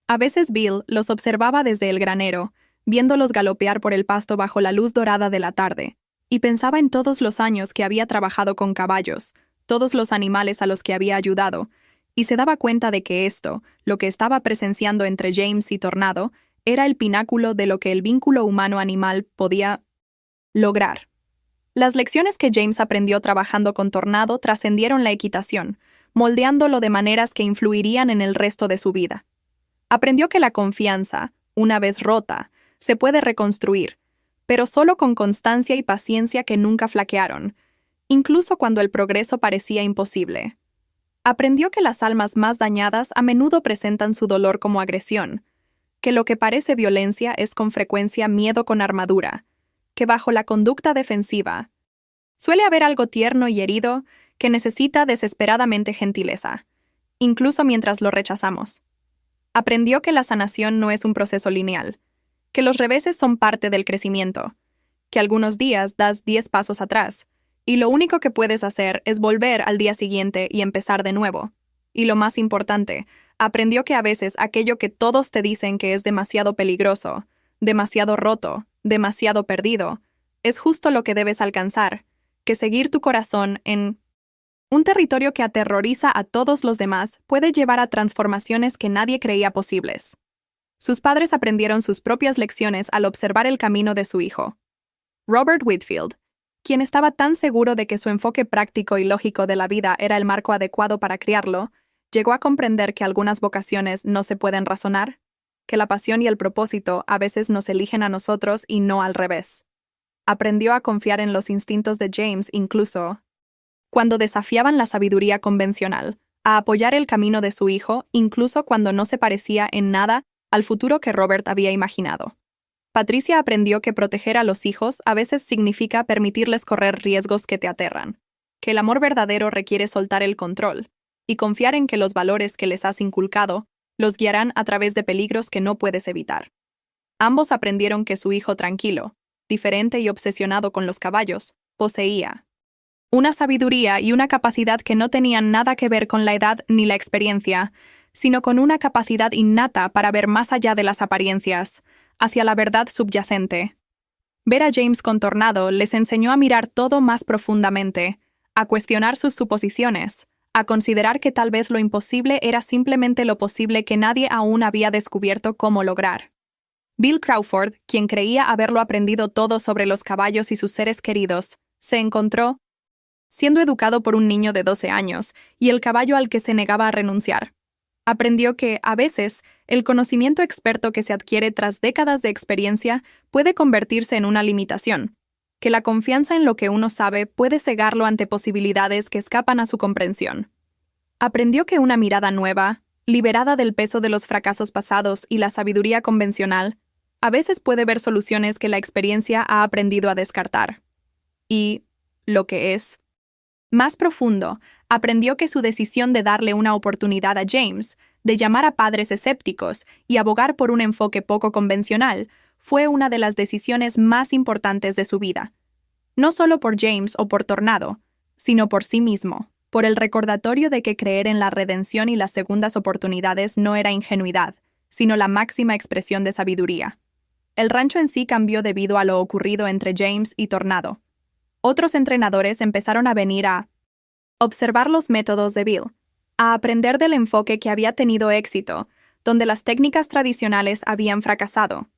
A veces Bill los observaba desde el granero, viéndolos galopear por el pasto bajo la luz dorada de la tarde, y pensaba en todos los años que había trabajado con caballos, todos los animales a los que había ayudado, y se daba cuenta de que esto, lo que estaba presenciando entre James y Tornado, era el pináculo de lo que el vínculo humano-animal podía lograr. Las lecciones que James aprendió trabajando con Tornado trascendieron la equitación, moldeándolo de maneras que influirían en el resto de su vida. Aprendió que la confianza, una vez rota, se puede reconstruir, pero solo con constancia y paciencia que nunca flaquearon, incluso cuando el progreso parecía imposible. Aprendió que las almas más dañadas a menudo presentan su dolor como agresión, que lo que parece violencia es con frecuencia miedo con armadura, que bajo la conducta defensiva suele haber algo tierno y herido que necesita desesperadamente gentileza, incluso mientras lo rechazamos. Aprendió que la sanación no es un proceso lineal, que los reveses son parte del crecimiento, que algunos días das 10 pasos atrás, y lo único que puedes hacer es volver al día siguiente y empezar de nuevo. Y lo más importante, aprendió que a veces aquello que todos te dicen que es demasiado peligroso, demasiado roto, demasiado perdido, es justo lo que debes alcanzar, que seguir tu corazón en un territorio que aterroriza a todos los demás puede llevar a transformaciones que nadie creía posibles. Sus padres aprendieron sus propias lecciones al observar el camino de su hijo. Robert Whitfield, quien estaba tan seguro de que su enfoque práctico y lógico de la vida era el marco adecuado para criarlo, llegó a comprender que algunas vocaciones no se pueden razonar, que la pasión y el propósito a veces nos eligen a nosotros y no al revés. Aprendió a confiar en los instintos de James incluso cuando desafiaban la sabiduría convencional, a apoyar el camino de su hijo incluso cuando no se parecía en nada al futuro que Robert había imaginado. Patricia aprendió que proteger a los hijos a veces significa permitirles correr riesgos que te aterran, que el amor verdadero requiere soltar el control y confiar en que los valores que les has inculcado los guiarán a través de peligros que no puedes evitar. Ambos aprendieron que su hijo tranquilo, diferente y obsesionado con los caballos, poseía una sabiduría y una capacidad que no tenían nada que ver con la edad ni la experiencia, sino con una capacidad innata para ver más allá de las apariencias, hacia la verdad subyacente. Ver a James con Tornado les enseñó a mirar todo más profundamente, a cuestionar sus suposiciones, a considerar que tal vez lo imposible era simplemente lo posible que nadie aún había descubierto cómo lograr. Bill Crawford, quien creía haberlo aprendido todo sobre los caballos y sus seres queridos, se encontró siendo educado por un niño de 12 años y el caballo al que se negaba a renunciar. Aprendió que, a veces, el conocimiento experto que se adquiere tras décadas de experiencia puede convertirse en una limitación, que la confianza en lo que uno sabe puede cegarlo ante posibilidades que escapan a su comprensión. Aprendió que una mirada nueva, liberada del peso de los fracasos pasados y la sabiduría convencional, a veces puede ver soluciones que la experiencia ha aprendido a descartar. Y, lo que es más profundo, aprendió que su decisión de darle una oportunidad a James, de llamar a padres escépticos y abogar por un enfoque poco convencional, fue una de las decisiones más importantes de su vida. No solo por James o por Tornado, sino por sí mismo. por el recordatorio de que creer en la redención y las segundas oportunidades no era ingenuidad, sino la máxima expresión de sabiduría. El rancho en sí cambió debido a lo ocurrido entre James y Tornado. Otros entrenadores empezaron a venir a observar los métodos de Bill, a aprender del enfoque que había tenido éxito, donde las técnicas tradicionales habían fracasado.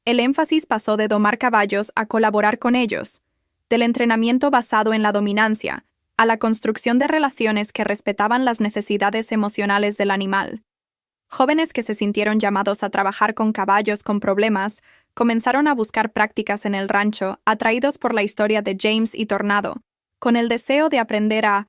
El énfasis pasó de domar caballos a colaborar con ellos, del entrenamiento basado en la dominancia, a la construcción de relaciones que respetaban las necesidades emocionales del animal. Jóvenes que se sintieron llamados a trabajar con caballos con problemas comenzaron a buscar prácticas en el rancho, atraídos por la historia de James y Tornado, con el deseo de aprender a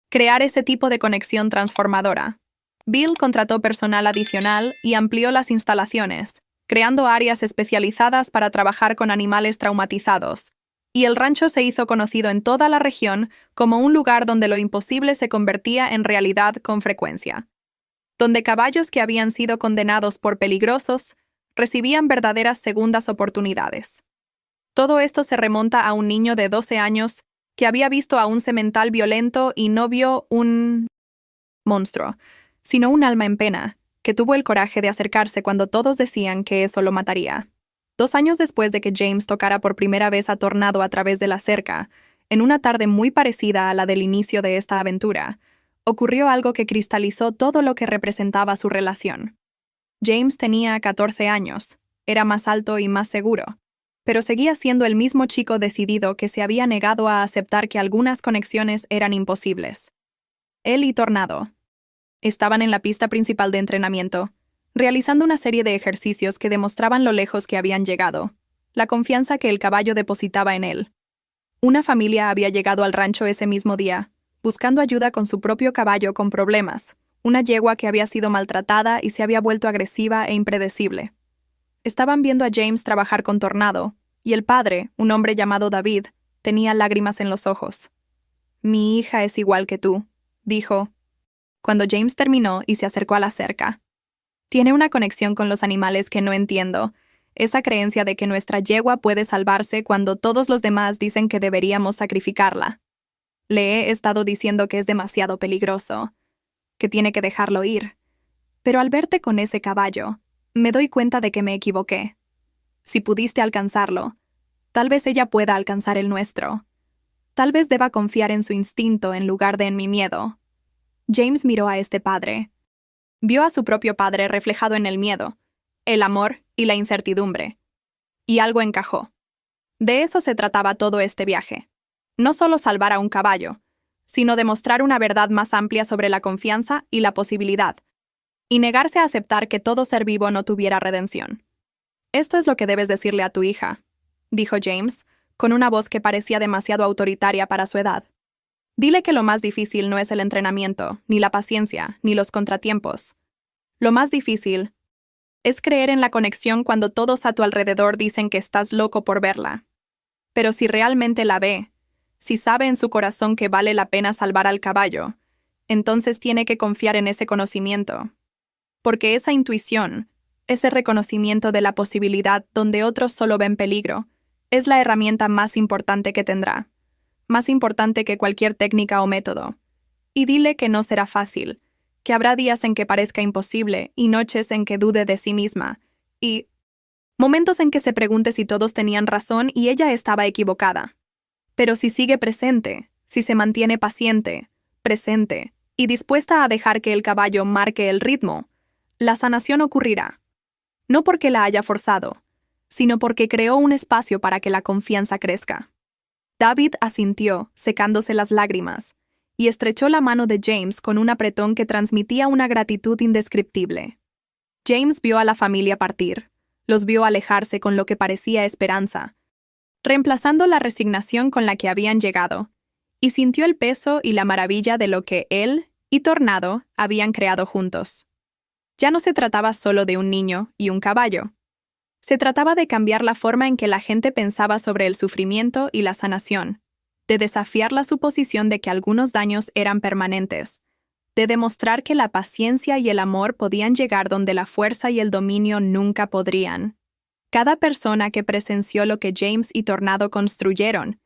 crear ese tipo de conexión transformadora. Bill contrató personal adicional y amplió las instalaciones, creando áreas especializadas para trabajar con animales traumatizados, y el rancho se hizo conocido en toda la región como un lugar donde lo imposible se convertía en realidad con frecuencia, donde caballos que habían sido condenados por peligrosos recibían verdaderas segundas oportunidades. Todo esto se remonta a un niño de 12 años que había visto a un semental violento y no vio un monstruo, sino un alma en pena, que tuvo el coraje de acercarse cuando todos decían que eso lo mataría. 2 años después de que James tocara por primera vez a Tornado a través de la cerca, en una tarde muy parecida a la del inicio de esta aventura, ocurrió algo que cristalizó todo lo que representaba su relación. James tenía 14 años, era más alto y más seguro, pero seguía siendo el mismo chico decidido que se había negado a aceptar que algunas conexiones eran imposibles. Él y Tornado estaban en la pista principal de entrenamiento, realizando una serie de ejercicios que demostraban lo lejos que habían llegado, la confianza que el caballo depositaba en él. Una familia había llegado al rancho ese mismo día, buscando ayuda con su propio caballo con problemas, una yegua que había sido maltratada y se había vuelto agresiva e impredecible. Estaban viendo a James trabajar con Tornado, y el padre, un hombre llamado David, tenía lágrimas en los ojos. «Mi hija es igual que tú», dijo, cuando James terminó y se acercó a la cerca. «Tiene una conexión con los animales que no entiendo, esa creencia de que nuestra yegua puede salvarse cuando todos los demás dicen que deberíamos sacrificarla. Le he estado diciendo que es demasiado peligroso, que tiene que dejarlo ir. Pero al verte con ese caballo, me doy cuenta de que me equivoqué. Si pudiste alcanzarlo, tal vez ella pueda alcanzar el nuestro. Tal vez deba confiar en su instinto en lugar de en mi miedo». James miró a este padre. Vio a su propio padre reflejado en el miedo, el amor y la incertidumbre. Y algo encajó. De eso se trataba todo este viaje. No solo salvar a un caballo, sino demostrar una verdad más amplia sobre la confianza y la posibilidad, y negarse a aceptar que todo ser vivo no tuviera redención. «Esto es lo que debes decirle a tu hija», dijo James, con una voz que parecía demasiado autoritaria para su edad. «Dile que lo más difícil no es el entrenamiento, ni la paciencia, ni los contratiempos. Lo más difícil es creer en la conexión cuando todos a tu alrededor dicen que estás loco por verla. Pero si realmente la ve, si sabe en su corazón que vale la pena salvar al caballo, entonces tiene que confiar en ese conocimiento. Porque esa intuición, ese reconocimiento de la posibilidad donde otros solo ven peligro, es la herramienta más importante que tendrá, más importante que cualquier técnica o método. Y dile que no será fácil, que habrá días en que parezca imposible y noches en que dude de sí misma, y momentos en que se pregunte si todos tenían razón y ella estaba equivocada. Pero si sigue presente, si se mantiene paciente, presente y dispuesta a dejar que el caballo marque el ritmo, la sanación ocurrirá. No porque la haya forzado, sino porque creó un espacio para que la confianza crezca. David asintió, secándose las lágrimas, y estrechó la mano de James con un apretón que transmitía una gratitud indescriptible. James vio a la familia partir, los vio alejarse con lo que parecía esperanza, reemplazando la resignación con la que habían llegado, y sintió el peso y la maravilla de lo que él y Tornado habían creado juntos. Ya no se trataba solo de un niño y un caballo. Se trataba de cambiar la forma en que la gente pensaba sobre el sufrimiento y la sanación, de desafiar la suposición de que algunos daños eran permanentes, de demostrar que la paciencia y el amor podían llegar donde la fuerza y el dominio nunca podrían. Cada persona que presenció lo que James y Tornado construyeron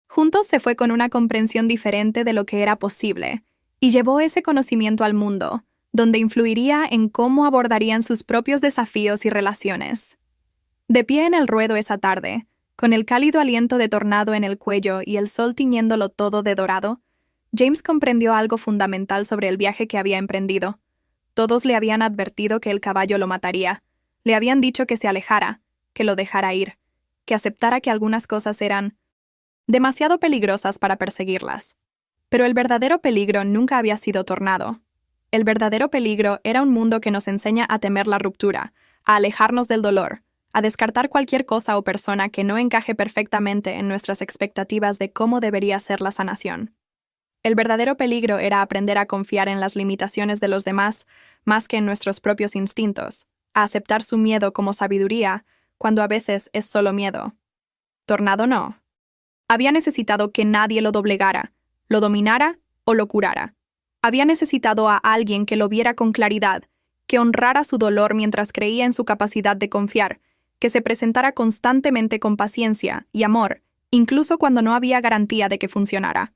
Juntos se fue con una comprensión diferente de lo que era posible, y llevó ese conocimiento al mundo, donde influiría en cómo abordarían sus propios desafíos y relaciones. De pie en el ruedo esa tarde, con el cálido aliento de tornado en el cuello y el sol tiñéndolo todo de dorado, James comprendió algo fundamental sobre el viaje que había emprendido. Todos le habían advertido que el caballo lo mataría. Le habían dicho que se alejara, que lo dejara ir, que aceptara que algunas cosas eran demasiado peligrosas para perseguirlas. Pero el verdadero peligro nunca había sido tornado. El verdadero peligro era un mundo que nos enseña a temer la ruptura, a alejarnos del dolor, a descartar cualquier cosa o persona que no encaje perfectamente en nuestras expectativas de cómo debería ser la sanación. El verdadero peligro era aprender a confiar en las limitaciones de los demás más que en nuestros propios instintos, a aceptar su miedo como sabiduría, cuando a veces es solo miedo. Tornado no. Había necesitado que nadie lo doblegara, lo dominara o lo curara. Había necesitado a alguien que lo viera con claridad, que honrara su dolor mientras creía en su capacidad de confiar, que se presentara constantemente con paciencia y amor, incluso cuando no había garantía de que funcionara.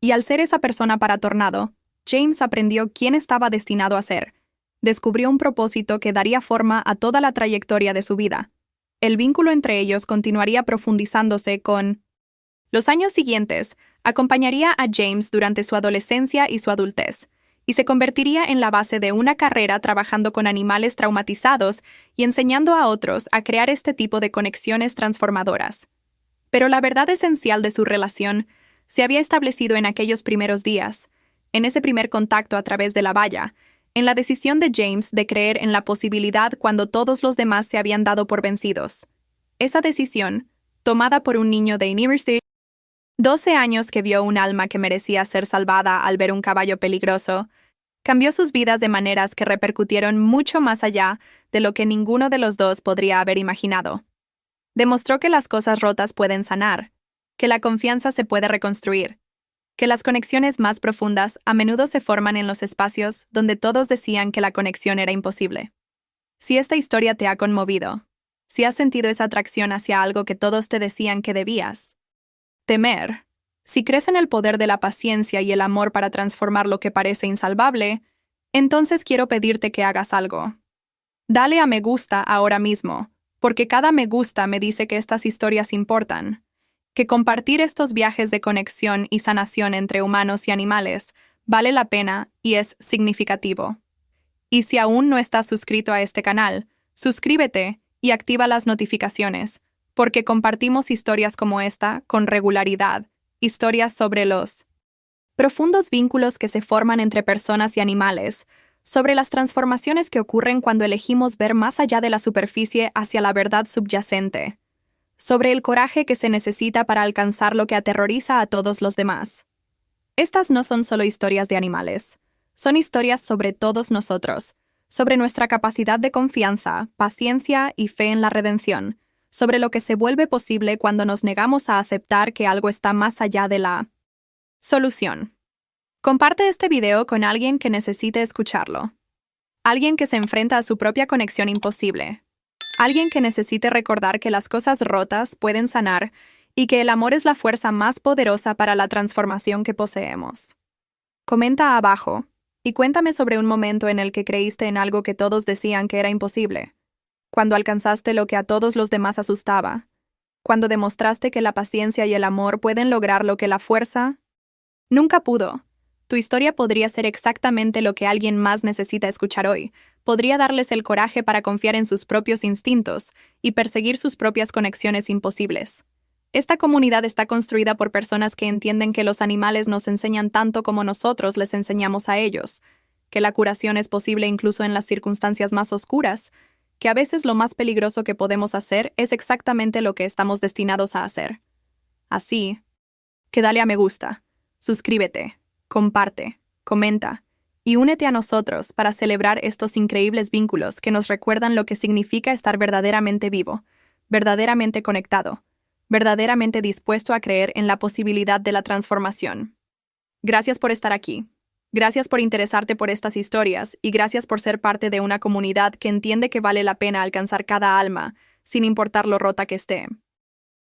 Y al ser esa persona para Tornado, James aprendió quién estaba destinado a ser. Descubrió un propósito que daría forma a toda la trayectoria de su vida. El vínculo entre ellos continuaría profundizándose con los años siguientes. Acompañaría a James durante su adolescencia y su adultez, y se convertiría en la base de una carrera trabajando con animales traumatizados y enseñando a otros a crear este tipo de conexiones transformadoras. Pero la verdad esencial de su relación se había establecido en aquellos primeros días, en ese primer contacto a través de la valla, en la decisión de James de creer en la posibilidad cuando todos los demás se habían dado por vencidos. Esa decisión, tomada por un niño de University 12 años que vio un alma que merecía ser salvada al ver un caballo peligroso, cambió sus vidas de maneras que repercutieron mucho más allá de lo que ninguno de los dos podría haber imaginado. Demostró que las cosas rotas pueden sanar, que la confianza se puede reconstruir, que las conexiones más profundas a menudo se forman en los espacios donde todos decían que la conexión era imposible. Si esta historia te ha conmovido, si has sentido esa atracción hacia algo que todos te decían que debías temer, si crees en el poder de la paciencia y el amor para transformar lo que parece insalvable, entonces quiero pedirte que hagas algo. Dale a me gusta ahora mismo, porque cada me gusta me dice que estas historias importan, que compartir estos viajes de conexión y sanación entre humanos y animales vale la pena y es significativo. Y si aún no estás suscrito a este canal, suscríbete y activa las notificaciones, porque compartimos historias como esta con regularidad, historias sobre los profundos vínculos que se forman entre personas y animales, sobre las transformaciones que ocurren cuando elegimos ver más allá de la superficie hacia la verdad subyacente, sobre el coraje que se necesita para alcanzar lo que aterroriza a todos los demás. Estas no son solo historias de animales, son historias sobre todos nosotros, sobre nuestra capacidad de confianza, paciencia y fe en la redención, sobre lo que se vuelve posible cuando nos negamos a aceptar que algo está más allá de la solución. Comparte este video con alguien que necesite escucharlo. Alguien que se enfrenta a su propia conexión imposible. Alguien que necesite recordar que las cosas rotas pueden sanar y que el amor es la fuerza más poderosa para la transformación que poseemos. Comenta abajo y cuéntame sobre un momento en el que creíste en algo que todos decían que era imposible. Cuando alcanzaste lo que a todos los demás asustaba, cuando demostraste que la paciencia y el amor pueden lograr lo que la fuerza nunca pudo. Tu historia podría ser exactamente lo que alguien más necesita escuchar hoy, podría darles el coraje para confiar en sus propios instintos y perseguir sus propias conexiones imposibles. Esta comunidad está construida por personas que entienden que los animales nos enseñan tanto como nosotros les enseñamos a ellos, que la curación es posible incluso en las circunstancias más oscuras, que a veces lo más peligroso que podemos hacer es exactamente lo que estamos destinados a hacer. Así, que dale a me gusta, suscríbete, comparte, comenta y únete a nosotros para celebrar estos increíbles vínculos que nos recuerdan lo que significa estar verdaderamente vivo, verdaderamente conectado, verdaderamente dispuesto a creer en la posibilidad de la transformación. Gracias por estar aquí. Gracias por interesarte por estas historias y gracias por ser parte de una comunidad que entiende que vale la pena alcanzar cada alma, sin importar lo rota que esté.